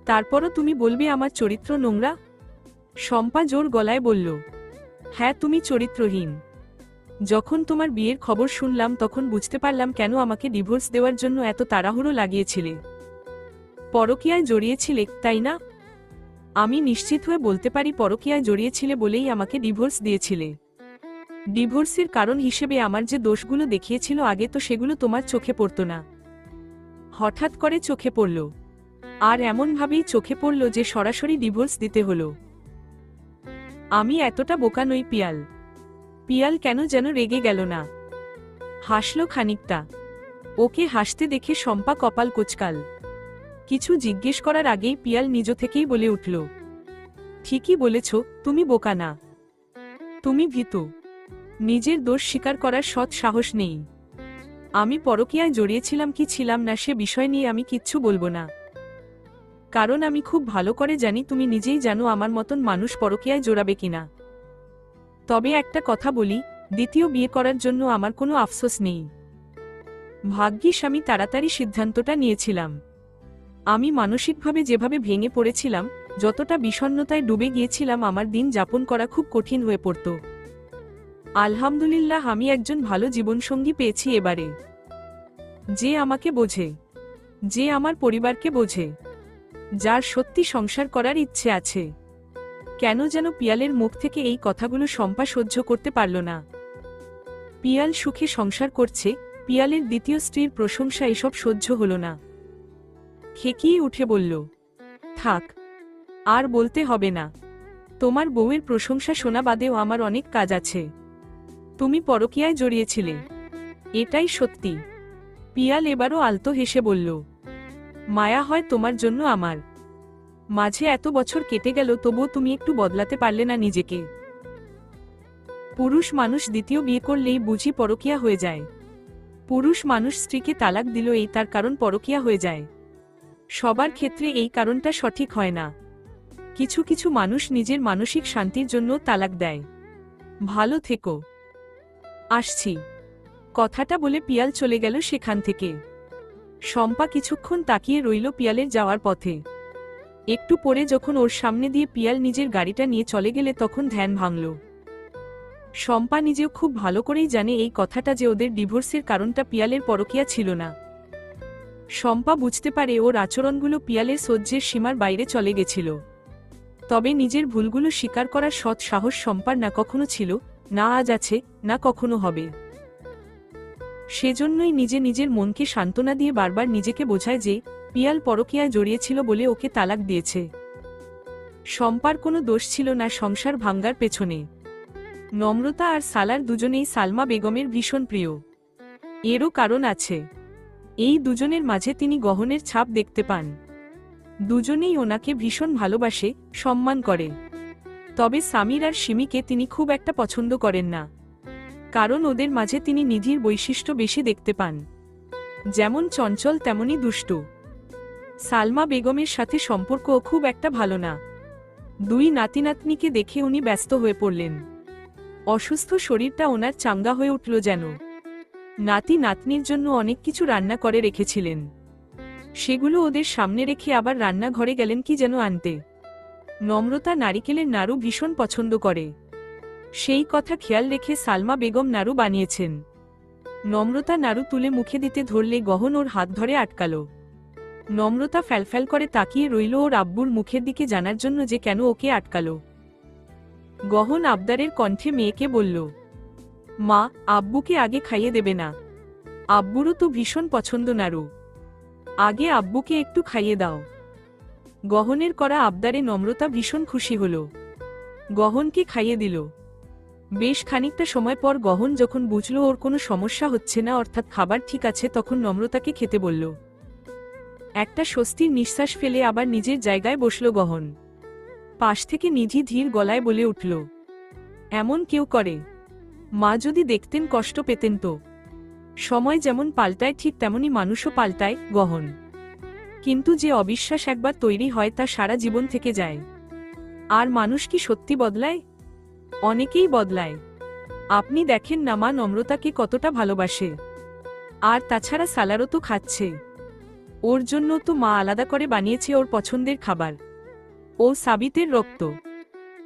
তারপরও তুমি বলবে আমার চরিত্র নোংরা? শম্পা জোর গলায় বলল, হ্যাঁ, তুমি চরিত্রহীন। যখন তোমার বিয়ের খবর শুনলাম তখন বুঝতে পারলাম কেন আমাকে ডিভোর্স দেওয়ার জন্য এত তাড়াহুড়ো লাগিয়েছিলে। পরকীয়ায় জড়িয়েছিলে, তাই না? আমি নিশ্চিত হয়ে বলতে পারি পরকীয়ায় জড়িয়েছিলে বলেই আমাকে ডিভোর্স দিয়েছিলে। ডিভোর্সের কারণ হিসেবে আমার যে দোষগুলো দেখিয়েছিল আগে, তো সেগুলো তোমার চোখে পড়তো না। হঠাৎ করে চোখে পড়ল, আর এমনভাবেই চোখে পড়ল যে সরাসরি ডিভোর্স দিতে হলো। আমি এতটা বোকা নই পিয়াল। পিয়াল কেন যেন রেগে গেল না, হাসল খানিকটা। ওকে হাসতে দেখে শম্পা কপাল কোঁচকাল। কিছু জিজ্ঞেস করার আগেই পিয়াল নিজ থেকেই বলে উঠল, ঠিকই বলেছ, তুমি বোকা না, তুমি ভীতু। নিজের দোষ স্বীকার করার সৎ সাহস নেই। আমি পরকীয়ায় জড়িয়েছিলাম কি ছিলাম না সে বিষয় নিয়ে আমি কিচ্ছু বলবো না, কারণ আমি খুব ভালো করে জানি, তুমি নিজেই জানো আমার মতন মানুষ পরকীয়ায় জড়াবে কিনা। তবে একটা কথা বলি, দ্বিতীয় বিয়ে করার জন্য আমার কোনো আফসোস নেই। ভাগ্যিস আমি তাড়াতাড়ি সিদ্ধান্তটা নিয়েছিলাম। আমি মানসিকভাবে যেভাবে ভেঙে পড়েছিলাম, যতটা বিষণ্ণতায় ডুবে গিয়েছিলাম, আমার দিন যাপন করা খুব কঠিন হয়ে পড়ত। আলহামদুলিল্লাহ, আমি একজন ভালো জীবনসঙ্গী পেয়েছি এবারে, যে আমাকে বোঝে, যে আমার পরিবারকে বোঝে, যার সত্যি সংসার করার ইচ্ছে আছে। কেন যেন পিয়ালের মুখ থেকে এই কথাগুলো শম্পা সহ্য করতে পারল না। পিয়াল সুখে সংসার করছে, পিয়ালের দ্বিতীয় স্ত্রীর প্রশংসা এসব সহ্য হল না। খেকিয়ে উঠে বলল, থাক, আর বলতে হবে না। তোমার বউয়ের প্রশংসা শোনা বাদেও আমার অনেক কাজ আছে। তুমি পরকীয়ায় জড়িয়েছিলে, এটাই সত্যি। পিয়াল এবারও আলতো হেসে বলল, মায়া হয় তোমার জন্য আমার। মাঝে এত বছর কেটে গেল, তবুও তুমি একটু বদলাতে পারলে না নিজেকে। পুরুষ মানুষ দ্বিতীয় বিয়ে করলেই বুঝি পরকীয়া হয়ে যায়। পুরুষ মানুষ স্ত্রীকে তালাক দিল, এই তার কারণ পরকীয়া হয়ে যায়। সবার ক্ষেত্রে এই কারণটা সঠিক হয় না। কিছু কিছু মানুষ নিজের মানসিক শান্তির জন্য তালাক দেয়। ভালো থেকো, আসছি। কথাটা বলে পিয়াল চলে গেল সেখান থেকে। শম্পা কিছুক্ষণ তাকিয়ে রইল পিয়ালের যাওয়ার পথে। একটু পরে যখন ওর সামনে দিয়ে পিয়াল নিজের গাড়িটা নিয়ে চলে গেলে তখন ধ্যান ভাঙল। শম্পা নিজেও খুব ভালো করেই জানে এই কথাটা, যে ওদের ডিভোর্সের কারণটা পিয়ালের পরকীয়া ছিল না। শম্পা বুঝতে পারে ওর আচরণগুলো পিয়ালের সহ্যের সীমার বাইরে চলে গেছিল। তবে নিজের ভুলগুলো স্বীকার করার সৎ সাহস শম্পার না কখনো ছিল, না আজ আছে, না কখনো হবে। সেজন্যই নিজের মনকে সান্ত্বনা দিয়ে বারবার নিজেকে বোঝায় যে পিয়াল পরকীয়ায় জড়িয়েছিল বলে ওকে তালাক দিয়েছে। শম্পার কোনো দোষ ছিল না সংসার ভাঙ্গার পেছনে। নম্রতা আর সালার দুজনেই সালমা বেগমের ভীষণ প্রিয়। এরও কারণ আছে। এই দুজনের মাঝে তিনি গহনের ছাপ দেখতে পান। দুজনেই ওনাকে ভীষণ ভালোবাসে, সম্মান করে। তবে সামির আর সিমিকে তিনি খুব একটা পছন্দ করেন না, কারণ ওদের মাঝে তিনি নিধির বৈশিষ্ট্য বেশি দেখতে পান। যেমন চঞ্চল তেমনি দুষ্টু। সালমা বেগমের সাথে সম্পর্কও খুব একটা ভালো না। দুই নাতি নাতনিকে দেখে উনি ব্যস্ত হয়ে পড়লেন। অসুস্থ শরীরটা ওনার চাঙ্গা হয়ে উঠল যেন। নাতি নাতনির জন্য অনেক কিছু রান্না করে রেখেছিলেন, সেগুলো ওদের সামনে রেখে আবার রান্নাঘরে গেলেন কি যেন আনতে। নম্রতা নারিকেলের নাড়ু ভীষণ পছন্দ করে, সেই কথা খেয়াল রেখে সালমা বেগম নাড়ু বানিয়েছেন। নম্রতা নাড়ু তুলে মুখে দিতে ধরলে গহন ওর হাত ধরে আটকাল। নম্রতা ফ্যালফ্যাল করে তাকিয়ে রইল ওর আব্বুর মুখের দিকে জানার জন্য যে কেন ওকে আটকাল। গহন আবদারের কণ্ঠে মেয়েকে বলল, মা, আব্বুকে আগে খাইয়ে দেবে না? আব্বুরও তো ভীষণ পছন্দ নাড়ু, আগে আব্বুকে একটু খাইয়ে দাও। গহনের করা আবদারে নম্রতা ভীষণ খুশি হল, গহনকে খাইয়ে দিল। বেশ খানিকটা সময় পর গহন যখন বুঝল ওর কোনো সমস্যা হচ্ছে না, অর্থাৎ খাবার ঠিক আছে, তখন নম্রতাকে খেতে বলল। একটা স্বস্তির নিঃশ্বাস ফেলে আবার নিজের জায়গায় বসল গহন। পাশ থেকে নিধি ধীর গলায় বলে উঠল, এমন কেউ করে? মা যদি দেখতেন কষ্ট পেতেন তো। সময় যেমন পাল্টায় ঠিক তেমনি মানুষও পাল্টায়, গহন। কিন্তু যে অবিশ্বাস একবার তৈরি হয় তা সারা জীবন থেকে যায়। আর মানুষ কি সত্যি বদলায়? অনেকেই বদলায়। আপনি দেখেন না মা নম্রতাকে কতটা ভালোবাসে। আর তাছাড়া সালারও তো খাচ্ছে। ওর জন্য তো মা আলাদা করে বানিয়েছে ওর পছন্দের খাবার। ও সাবিতের রক্ত।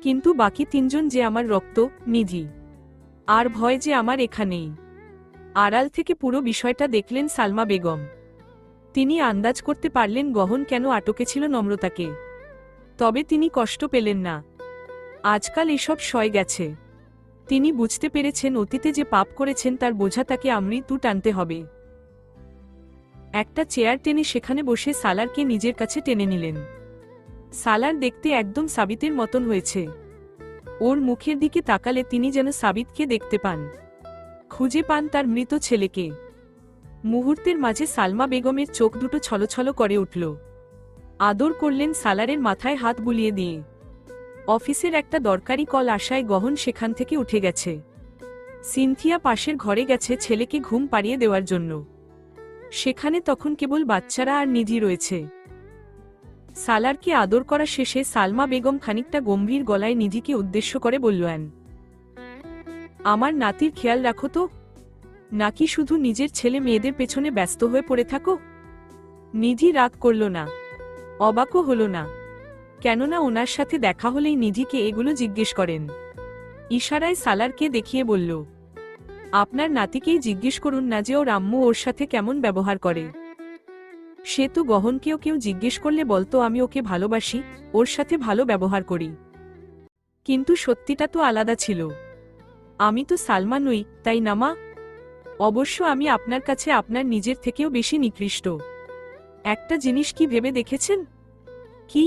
কিন্তু বাকি তিনজন যে আমার রক্ত, নিধি আর ভয় যে আমার এখানেই। আড়াল থেকে পুরো বিষয়টা দেখলেন সালমা বেগম। তিনি আন্দাজ করতে পারলেন গহন কেন আটকেছিল নম্রতাকে। তবে তিনি কষ্ট পেলেন না। আজকাল এসব সয় গেছে। তিনি বুঝতে পেরেছেন অতীতে যে পাপ করেছেন তার বোঝা তাকে আমৃত্যু টানতে হবে। একটা চেয়ার টেনে সেখানে বসে সালারকে নিজের কাছে টেনে নিলেন। সালার দেখতে একদম সাবিতের মতন হয়েছে। ওর মুখের দিকে তাকালে তিনি যেন সাবিতকে দেখতে পান, খুঁজে পান তার মৃত ছেলেকে। মুহূর্তের মাঝে সালমা বেগমের চোখ দুটো ছলছল করে উঠল। আদর করলেন সালারের মাথায় হাত বুলিয়ে দিয়ে। অফিসের একটা দরকারি কল আসায় গহন সেখান থেকে উঠে গেছে। সিনথিয়া পাশের ঘরে গেছে ছেলেকে ঘুম পাড়িয়ে দেওয়ার জন্য। সেখানে তখন কেবল বাচ্চারা আর নিধি রয়েছে। সালারকে আদর করা শেষে সালমা বেগম খানিকটা গম্ভীর গলায় নিধিকে উদ্দেশ্য করে বললেন, আমার নাতির খেয়াল রাখো তো, নাকি শুধু নিজের ছেলে মেয়েদের পেছনে ব্যস্ত হয়ে পড়ে থাকো? নিধি রাগ করল না, অবাকও হল না। কেননা ওনার সাথে দেখা হলেই নিধিকে এগুলো জিজ্ঞেস করেন। ইশারায় সালারকে দেখিয়ে বলল, আপনার নাতিকেই জিজ্ঞেস করুন না যে ওর আম্মু ওর সাথে কেমন ব্যবহার করে। সে তো গহনকেও কেউ জিজ্ঞেস করলে বলতো আমি ওকে ভালোবাসি, ওর সাথে ভালো ব্যবহার করি। কিন্তু সত্যিটা তো আলাদা ছিল। আমি তো সালমা নই, তাই না মা? অবশ্য আমি আপনার কাছে আপনার নিজের থেকেও বেশি নিকৃষ্ট। একটা জিনিস কি ভেবে দেখেছেন? কি?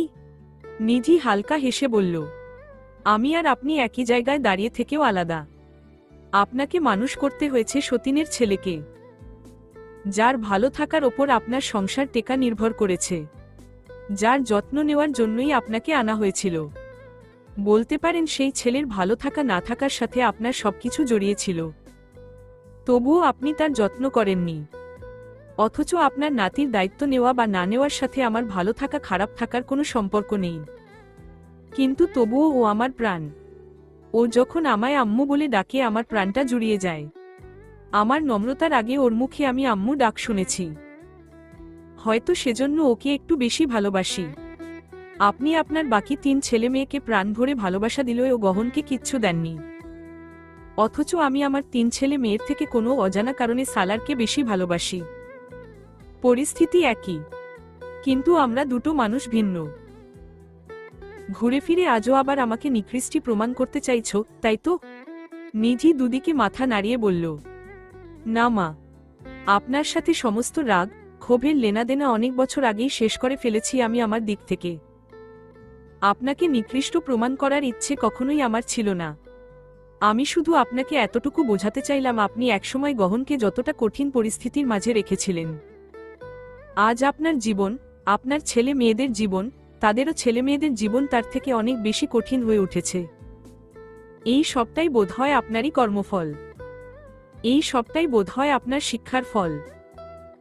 নিধি হালকা হেসে বলল, আমি আর আপনি একই জায়গায় দাঁড়িয়ে থেকেও আলাদা। আপনাকে মানুষ করতে হয়েছে সতীনের ছেলেকে, যার ভালো থাকার ওপর আপনার সংসার টেকা নির্ভর করেছে, যার যত্ন নেওয়ার জন্যই আপনাকে আনা হয়েছিল। বলতে পারেন সেই ছেলের ভালো থাকা না থাকার সাথে আপনার সবকিছু জড়িয়েছিল। তবুও আপনি তার যত্ন করেননি। অথচ আপনার নাতির দায়িত্ব নেওয়া বা না নেওয়ার সাথে আমার ভালো থাকা খারাপ থাকার কোনো সম্পর্ক নেই। কিন্তু তবুও ও আমার প্রাণ। ও যখন আমায় আম্মু বলে ডাকে আমার প্রাণটা জুড়িয়ে যায়। আমার নম্রতার আগে ওর মুখে আমি আম্মু ডাক শুনেছি। হয়তো সেজন্য ওকে একটু বেশি ভালোবাসি। আপনি আপনার বাকি 3 ছেলে মেয়েকে প্রাণ ভরে ভালোবাসা দিলেও ও গহনকে কিচ্ছু দেননি। অথচ আমি আমার 3 ছেলে মেয়ের থেকে কোনো অজানা কারণে সালারকে বেশি ভালোবাসি। পরিস্থিতি একই, কিন্তু আমরা দুটো মানুষ ভিন্ন। ঘুরে ফিরে আজও আবার আমাকে নিকৃষ্টি প্রমাণ করতে চাইছো, তাই তো? নিধি দুদিকে মাথা নাড়িয়ে বলল, না মা, আপনার সাথে সমস্ত রাগ ক্ষোভের লেনাদেনা অনেক বছর আগেই শেষ করে ফেলেছি আমি আমার দিক থেকে। আপনাকে নিকৃষ্ট প্রমাণ করার ইচ্ছে কখনোই আমার ছিল না। আমি শুধু আপনাকে এতটুকু বোঝাতে চাইলাম আপনি একসময় গহনকে যতটা কঠিন পরিস্থিতির মাঝে রেখেছিলেন। আজ আপনার জীবন, আপনার ছেলে মেয়েদের জীবন, তাদেরও ছেলে মেয়েদের জীবন তার থেকে অনেক বেশি কঠিন হয়ে উঠেছে। এই সবটাই বোধহয় আপনারই কর্মফল। এই সবটাই বোধহয় আপনার শিক্ষার ফল।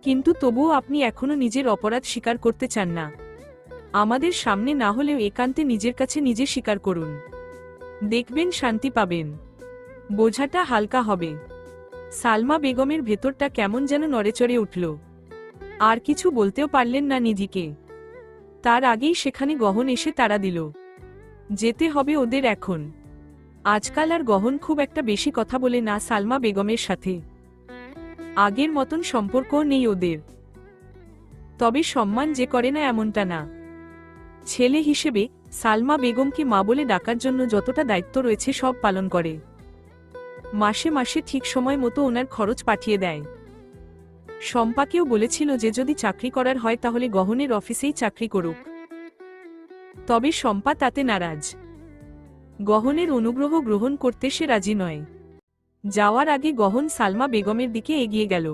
কিন্তু তবুও আপনি এখনো নিজের অপরাধ স্বীকার করতে চান না। আমাদের সামনে না হলেও একান্তে নিজের কাছে নিজে স্বীকার করুন। দেখবেন শান্তি পাবেন, বোঝাটা হালকা হবে। সালমা বেগমের ভেতরটা কেমন যেন নড়েচড়ে উঠল। আর কিছু বলতেও পারলেন না নিধিকে। তার আগেই সেখানে গহন এসে তাড়া দিল। যেতে হবে ওদের এখন। আজকাল আর গহন খুব একটা বেশি কথা বলে না সালমা বেগমের সাথে। আগের মতন সম্পর্কও নেই ওদের। তবে সম্মান যে করে না এমনটা না। ছেলে হিসেবে সালমা বেগমকে মা বলে ডাকার জন্য যতটা দায়িত্ব রয়েছে সব পালন করে। মাসে মাসে ঠিক সময় মতো ওনার খরচ পাঠিয়ে দেয়। শম্পাকেও বলেছিল যে যদি চাকরি করার হয় তাহলে গহনের অফিসেই চাকরি করুক। তবে শম্পা তাতে নারাজ। গহনের অনুগ্রহ গ্রহণ করতে সে রাজি নয়। যাওয়ার আগে গহন সালমা বেগমের দিকে এগিয়ে গেল।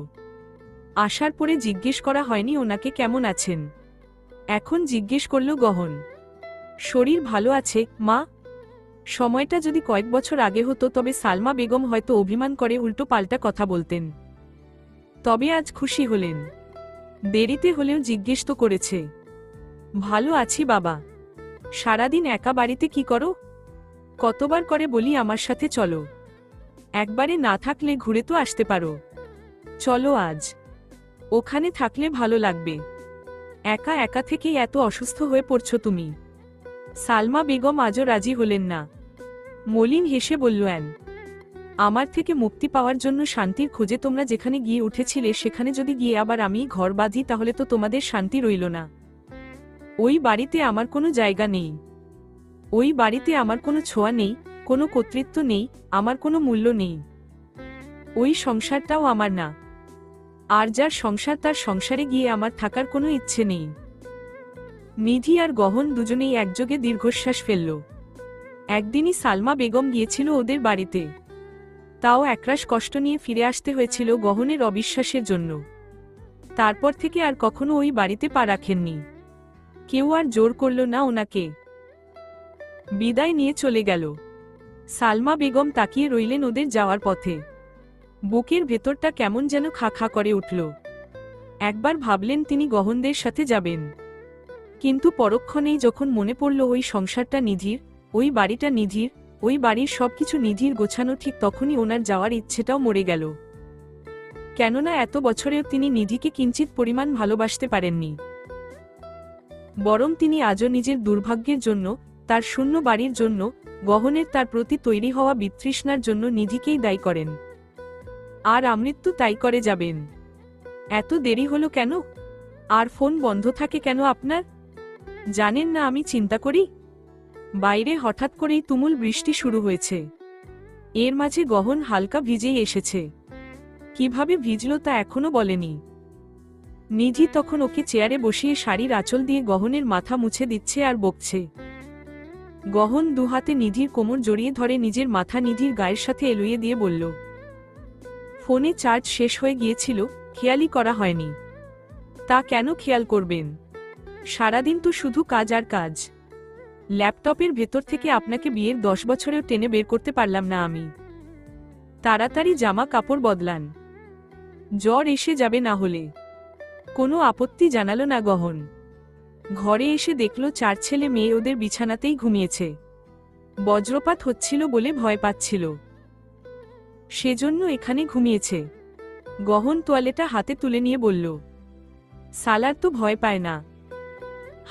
আসার পরে জিজ্ঞেস করা হয়নি ওনাকে কেমন আছেন। এখন জিজ্ঞেস করল গহন, শরীর ভালো আছে মা? সময়টা যদি কয়েক বছর আগে হতো তবে সালমা বেগম হয়তো অভিমান করে উল্টো পাল্টা কথা বলতেন। তবে আজ খুশি হলেন। দেরিতে হলেও জিজ্ঞেস তো করেছে। ভালো আছি বাবা। সারাদিন একা বাড়িতে কি করো? কতবার করে বলি আমার সাথে চলো। একবারে না থাকলে ঘুরে তো আসতে পারো। চলো আজ। ওখানে থাকলে ভালো লাগবে। একা একা থেকেই এত অসুস্থ হয়ে পড়ছো তুমি। সালমা বেগম আজও রাজি হলেন না। মলিন হেসে বলল, আমার থেকে মুক্তি পাওয়ার জন্য শান্তির খোঁজে তোমরা যেখানে গিয়ে উঠেছিলে সেখানে যদি গিয়ে আবার আমি ঘর বাঁধি তাহলে তো তোমাদের শান্তি রইল না। ওই বাড়িতে আমার কোনো জায়গা নেই। ওই বাড়িতে আমার কোনো ছোঁয়া নেই, কোনো কর্তৃত্ব নেই, আমার কোনো মূল্য নেই। ওই সংসারটাও আমার না। আর যার সংসার তার সংসারে গিয়ে আমার থাকার কোনো ইচ্ছে নেই। নিধি আর গহন দুজনেই একযোগে দীর্ঘশ্বাস ফেলল। একদিনই সালমা বেগম গিয়েছিল ওদের বাড়িতে। তাও একরাশ কষ্ট নিয়ে ফিরে আসতে হয়েছিল গহনের অবিশ্বাসের জন্য। তারপর থেকে আর কখনো ওই বাড়িতে পা রাখেননি। কেউ আর জোর করল না ওনাকে। বিদায় নিয়ে চলে গেল। সালমা বেগম তাকিয়ে রইলেন ওদের যাওয়ার পথে। বুকের ভেতরটা কেমন যেন খা খা করে উঠল। একবার ভাবলেন তিনি গহনদের সাথে যাবেন, কিন্তু পরক্ষণেই যখন মনে পড়ল ওই সংসারটা নিধির, ওই বাড়িটা নিধির, ওই বাড়ির সবকিছু নিধির গোছানো, ঠিক তখনই ওনার যাওয়ার ইচ্ছেটাও মরে গেল। কেননা এত বছরেও তিনি নিধিকে কিঞ্চিত পরিমাণ ভালোবাসতে পারেননি। বরং তিনি আজও নিজের দুর্ভাগ্যের জন্য, তার শূন্য বাড়ির জন্য, গহনের তার প্রতি তৈরি হওয়া বিতৃষ্ণার জন্য নিধিকেই দায়ী করেন। আর আমৃত্যু তাই করে যাবেন। এত দেরি হলো কেন? আর ফোন বন্ধ থাকে কেন আপনার? জানেন না আমি চিন্তা করি? বাইরে হঠাৎ করেই তুমুল বৃষ্টি শুরু হয়েছে। এর মাঝে গহন হালকা ভিজেই এসেছে। কিভাবে ভিজল তা এখনো বলেনি। নিধি তখন ওকে চেয়ারে বসিয়ে শাড়ির আঁচল দিয়ে গহনের মাথা মুছে দিচ্ছে আর বকছে। গহন দুহাতে নিধির কোমর জড়িয়ে ধরে নিজের মাথা নিধির গায়ের সাথে এলুয়ে দিয়ে বলল, ফোনে চার্জ শেষ হয়ে গিয়েছিল, খেয়ালই করা হয়নি। তা কেন খেয়াল করবেন? সারাদিন তো শুধু কাজ আর কাজ। ল্যাপটপের ভেতর থেকে আপনাকে বিয়ের 10 বছরেও টেনে বের করতে পারলাম না আমি। তাড়াতাড়ি জামা কাপড় বদলান, জ্বর এসে যাবে না হলে। কোনো আপত্তি জানালো না গহন। ঘরে এসে দেখল 4 ছেলে মেয়ে ওদের বিছানাতেই ঘুমিয়েছে। বজ্রপাত হচ্ছিল বলে ভয় পাচ্ছিল, সেজন্য এখানে ঘুমিয়েছে। গহন তোয়ালেটা হাতে তুলে নিয়ে বলল, সালার তো ভয় পায় না।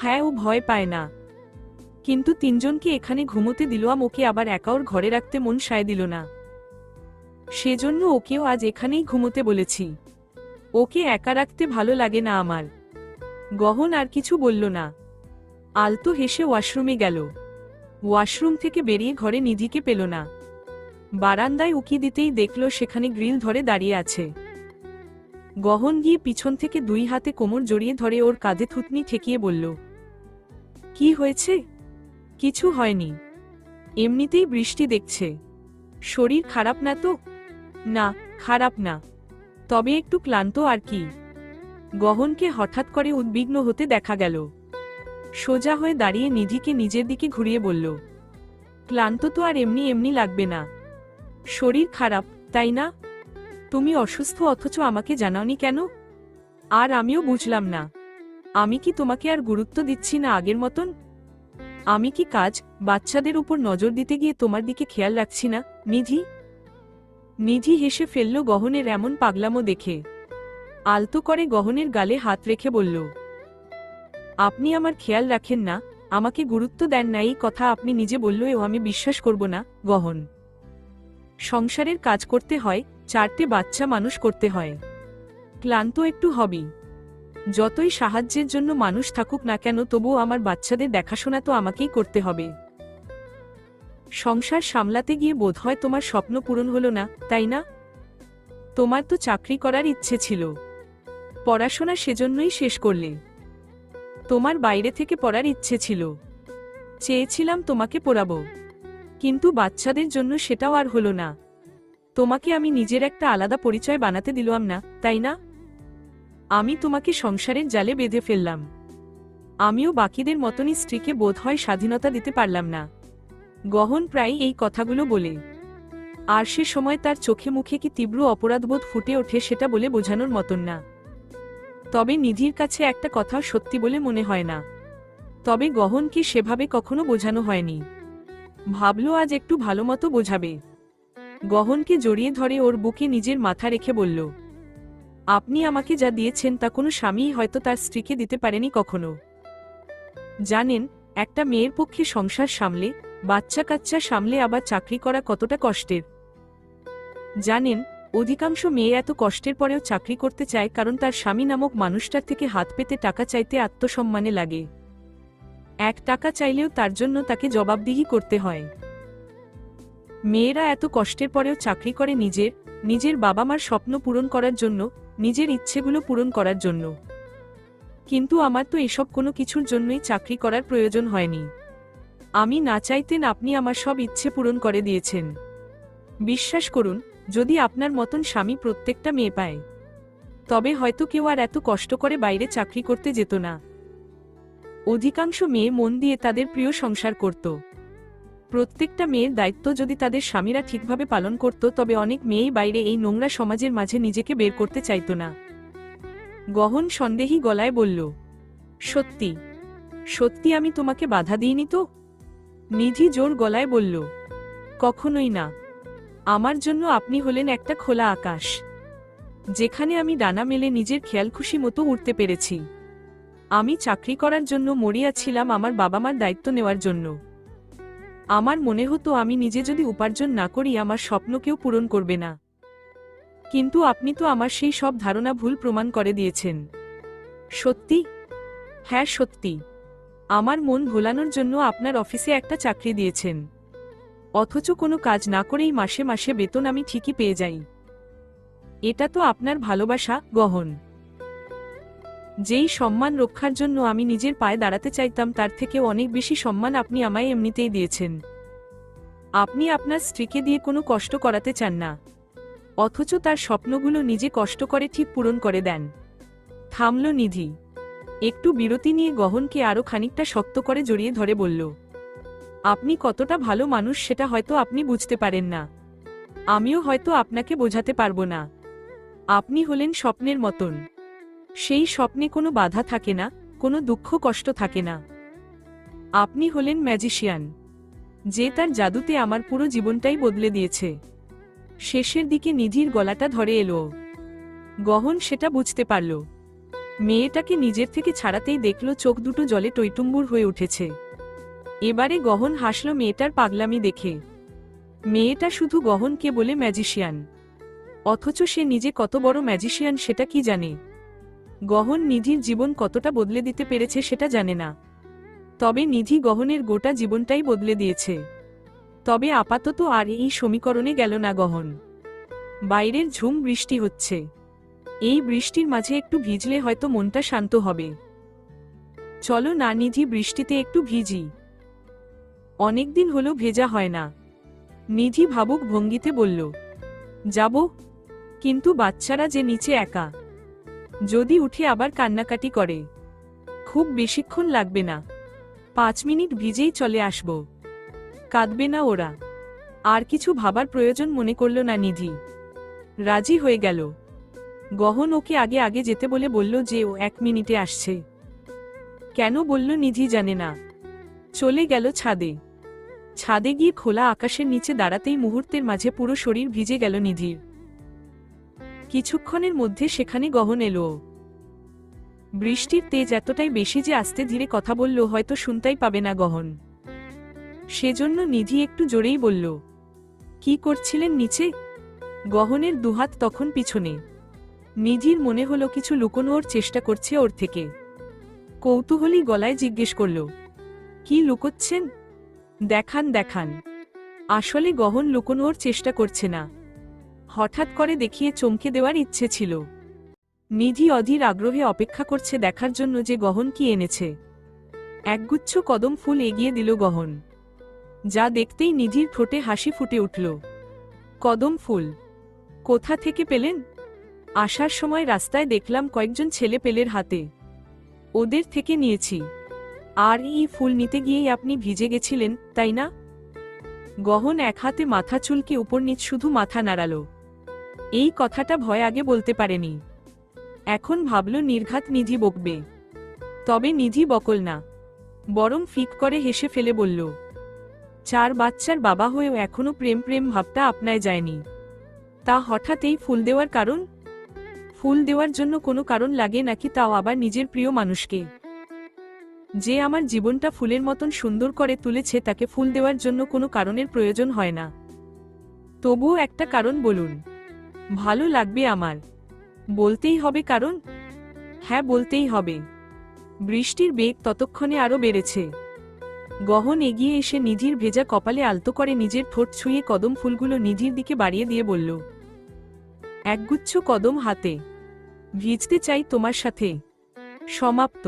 হ্যাঁ, ও ভয় পায় না, কিন্তু 3 জনকে এখানে ঘুমোতে দিলাম, ওকে আবার একা ওর ঘরে রাখতে মন সায় দিল না। সেজন্য ওকেও আজ এখানেই ঘুমোতে বলেছি। ওকে একা রাখতে ভালো লাগে না আমার। গহন আর কিছু বলল না। আলতো হেসে ওয়াশরুমে গেল। ওয়াশরুম থেকে বেরিয়ে ঘরে নিধিকে পেল না। বারান্দায় উকি দিতেই দেখল সেখানে গ্রিল ধরে দাঁড়িয়ে আছে। গহন গিয়ে পিছন থেকে 2 হাতে কোমর জড়িয়ে ধরে ওর কাঁধে থুতনি ঠেকিয়ে বলল, কি হয়েছে? কিছু হয়নি, এমনিতেই বৃষ্টি দেখছে। শরীর খারাপ না তো? না, খারাপ না, তবে একটু ক্লান্ত আর কি। গহনকে হঠাৎ করে উদ্বিগ্ন হতে দেখা গেল। সোজা হয়ে দাঁড়িয়ে নিধিকে নিজের দিকে ঘুরিয়ে বলল, ক্লান্ত তো আর এমনি এমনি লাগবে না। শরীর খারাপ, তাই না? তুমি অসুস্থ অথচ আমাকে জানাওনি কেন? আর আমিও বুঝলাম না। আমি কি তোমাকে আর গুরুত্ব দিচ্ছি না আগের মতন? আমি কি কাজ, বাচ্চাদের উপর নজর দিতে গিয়ে তোমার দিকে খেয়াল রাখছি না, নিধি? নিধি হেসে ফেলল গহনের এমন পাগলামো দেখে। আলতো করে গহনের গালে হাত রেখে বলল, আপনি আমার খেয়াল রাখেন না, আমাকে গুরুত্ব দেন না, এই কথা আপনি নিজে বললেও আমি বিশ্বাস করব না। গহন, সংসারের কাজ করতে হয়, 4টে বাচ্চা মানুষ করতে হয়, ক্লান্ত একটু হবেই। যতই সাহায্যের জন্য মানুষ থাকুক না কেন তবুও আমার বাচ্চাদের দেখাশোনা তো আমাকেই করতে হবে। সংসার সামলাতে গিয়ে বোধহয় তোমার স্বপ্ন পূরণ হলো না, তাই না? তোমার তো চাকরি করার ইচ্ছে ছিল, পড়াশোনা সেজন্যই শেষ করলে। তোমার বাইরে থেকে পড়ার ইচ্ছে ছিল, চেয়েছিলাম তোমাকে পড়াবো, কিন্তু বাচ্চাদের জন্য সেটাও আর হলো না। তোমাকে আমি নিজের একটা আলাদা পরিচয় বানাতে দিলাম না, তাই না? আমি তোমাকে সংসারের জালে বেঁধে ফেললাম। আমিও বাকিদের মতনই স্ত্রীকে বোধহয় স্বাধীনতা দিতে পারলাম না। গহন প্রায় এই কথাগুলো বলে, আর সে সময় তার চোখে মুখে কি তীব্র অপরাধবোধ ফুটে ওঠে সেটা বলে বোঝানোর মতন না। তবে নিধির কাছে একটা কথাও সত্যি বলে মনে হয় না। তবে গহনকে সেভাবে কখনো বোঝানো হয়নি। ভাবল আজ একটু ভালোমতো বোঝাবে। গহনকে জড়িয়ে ধরে ওর বুকে নিজের মাথা রেখে বলল, আপনি আমাকে যা দিয়েছেন তা কোনো স্বামীই হয়তো তার স্ত্রীকে দিতে পারেনি কখনো। জানেন, একটা মেয়ের পক্ষে সংসার সামলে, বাচ্চা কাচ্চা সামলে আবার চাকরি করা কতটা কষ্টের। জানেন, অধিকাংশ মেয়ে এত কষ্টের পরেও চাকরি করতে চায় কারণ তার স্বামী নামক মানুষটার থেকে হাত পেতে টাকা চাইতে আত্মসম্মানে লাগে। এক টাকা চাইলেও তার জন্য তাকে জবাবদিহি করতে হয়। মেয়েরা এত কষ্টের পরেও চাকরি করে নিজের বাবা মার স্বপ্ন পূরণ করার জন্য, নিজের ইচ্ছেগুলো পূরণ করার জন্য। কিন্তু আমার তো এসব কোনো কিছুর জন্যই চাকরি করার প্রয়োজন হয়নি। আমি না চাইতেন আপনি আমার সব ইচ্ছে পূরণ করে দিয়েছেন। বিশ্বাস করুন, যদি আপনার মতন স্বামী প্রত্যেকটা মেয়ে পায়, তবে হয়তো কেউ আর এত কষ্ট করে বাইরে চাকরি করতে যেত না। অধিকাংশ মেয়ে মন দিয়ে তাদের প্রিয় সংসার করত। প্রত্যেকটা মেয়ের দায়িত্ব যদি তাদের স্বামীরা ঠিকভাবে পালন করত তবে অনেক মেয়েই বাইরে এই নোংরা সমাজের মাঝে নিজেকে বের করতে চাইত না। গহন সন্দেহী গলায় বলল, সত্যি সত্যি আমি তোমাকে বাধা দিইনি তো? নিধি জোর গলায় বলল, কখনোই না। আমার জন্য আপনি হলেন একটা খোলা আকাশ, যেখানে আমি ডানা মেলে নিজের খেয়াল খুশি মতো উড়তে পেরেছি। আমি চাকরি করার জন্য মরিয়া ছিলাম আমার বাবা মার দায়িত্ব নেওয়ার জন্য। আমার মনে হতো আমি নিজে যদি উপার্জন না করি আমার স্বপ্ন কেউ পূরণ করবে না। কিন্তু আপনি তো আমার সেই সব ধারণা ভুল প্রমাণ করে দিয়েছেন। সত্যি? হ্যাঁ সত্যি। আমার মন ভোলানোর জন্য আপনার অফিসে একটা চাকরি দিয়েছেন, অথচ কোনো কাজ না করেই মাসে মাসে বেতন আমি ঠিকই পেয়ে যাই। এটা তো আপনার ভালোবাসা, গহন। যেই সম্মান রক্ষার জন্য আমি নিজের পায়ে দাঁড়াতে চাইতাম তার থেকেও অনেক বেশি সম্মান আপনি আমায় এমনিতেই দিয়েছেন। আপনি আপনার স্ত্রীকে দিয়ে কোনো কষ্ট করাতে চান না, অথচ তার স্বপ্নগুলো নিজে কষ্ট করে ঠিক পূরণ করে দেন। থামল নিধি। একটু বিরতি নিয়ে গহনকে আরো খানিকটা শক্ত করে জড়িয়ে ধরে বলল, আপনি কতটা ভালো মানুষ সেটা হয়তো আপনি বুঝতে পারেন না, আমিও হয়তো আপনাকে বোঝাতে পারবো না। আপনি হলেন স্বপ্নের মতন। সেই স্বপ্নে কোনো বাধা থাকে না, কোনো দুঃখ কষ্ট থাকে না। আপনি হলেন ম্যাজিশিয়ান, যে তার জাদুতে আমার পুরো জীবনটাই বদলে দিয়েছে। শেষের দিকে নিধির গলাটা ধরে এলো। গহন সেটা বুঝতে পারল। মেয়েটাকে নিজের থেকে ছাড়াতেই দেখল চোখ দুটো জলে টইটুম্বুর হয়ে উঠেছে। এবারে গহন হাসল মেয়েটার পাগলামি দেখে। মেয়েটা শুধু গহনকে বলে ম্যাজিশিয়ান, অথচ সে নিজে কত বড় ম্যাজিশিয়ান সেটা কি জানে? গহন নিধির জীবন কতটা বদলে দিতে পেরেছে সেটা জানে না। তবে নিধি গহনের গোটা জীবনটাই বদলে দিয়েছে। তবে আপাতত আর এই সমীকরণে গেল না গহন। বাইরের ঝুম বৃষ্টি হচ্ছে। এই বৃষ্টির মাঝে একটু ভিজলে হয়তো মনটা শান্ত হবে। চলো না নিধি, বৃষ্টিতে একটু ভিজি। অনেকদিন হলো ভেজা হয় না। নিধি ভাবুক ভঙ্গিতে বলল, যাব, কিন্তু বাচ্চারা যে নিচে একা, যদি উঠে আবার কান্নাকাটি করে। খুব বেশিক্ষণ লাগবে না, 5 মিনিট ভিজেই চলে আসব। কাঁদবে না ওরা? আর কিছু ভাবার প্রয়োজন মনে করল না নিধি। রাজি হয়ে গেল। গহন ওকে আগে আগে যেতে বলে বলল যে ও 1 মিনিটে আসছে। কেন বলল নিধি জানে না। চলে গেল ছাদে। ছাদে গিয়ে খোলা আকাশের নিচে দাঁড়াতেই মুহূর্তের মাঝে পুরো শরীর ভিজে গেল নিধির। কিছুক্ষণের মধ্যে সেখানে গহন এলো। বৃষ্টির তেজ এতটাই বেশি যে আস্তে ধীরে কথা বলল হয়তো শুনতেই পাবে না গহন। সেজন্য নিধি একটু জোরেই বলল, কি করছিলেন নিচে? গহনের দুহাত তখন পিছনে। নিধির মনে হলো কিছু লুকোনোর চেষ্টা করছে ওর থেকে। কৌতূহলী গলায় জিজ্ঞেস করল, কি লুকোচ্ছেন? দেখান দেখান। আসলে গহন লুকোনোর চেষ্টা করছে না, হঠাৎ করে দেখিয়ে চমকে দেওয়ার ইচ্ছে ছিল। নিধি অধীর আগ্রহে অপেক্ষা করছে দেখার জন্য যে গহন কি এনেছে। একগুচ্ছ কদম ফুল এগিয়ে দিল গহন, যা দেখতেই নিধির ঠোঁটে হাসি ফুটে উঠল। কদম ফুল কোথা থেকে পেলেন? আসার সময় রাস্তায় দেখলাম কয়েকজন ছেলে পেলের হাতে, ওদের থেকে নিয়েছি। আর এই ফুল নিতে গিয়েই আপনি ভিজে গেছিলেন, তাই না? গহন এক হাতে মাথা চুলকে উপর নিচ শুধু মাথা নাড়াল। এই কথাটা ভয় আগে বলতে পারেনি। এখন ভাবল নির্ঘাত নিধি বকবে। তবে নিধি বকল না, বরং ফিক করে হেসে ফেলে বলল, 4 বাচ্চার বাবা হয়েও এখনো প্রেম প্রেম ভাবটা আপনায় যায়নি। তা হঠাৎ এই ফুল দেওয়ার কারণ? ফুল দেওয়ার জন্য কোনো কারণ লাগে নাকি, তাও আবার নিজের প্রিয় মানুষকে? যে আমার জীবনটা ফুলের মতন সুন্দর করে তুলেছে তাকে ফুল দেওয়ার জন্য কোনো কারণের প্রয়োজন হয় না। তবুও একটা কারণ বলুন, ভালো লাগবে আমার। বলতেই হবে কারণ? হ্যাঁ, বলতেই হবে। বৃষ্টির বেগ ততক্ষণে আরো বেড়েছে। গহন এগিয়ে এসে নিধির ভেজা কপালে আলতো করে নিজের ঠোঁট ছুঁয়ে কদম ফুলগুলো নিধির দিকে বাড়িয়ে দিয়ে বলল, একগুচ্ছ কদম হাতে, ভিজতে চাই তোমার সাথে। সমাপ্ত।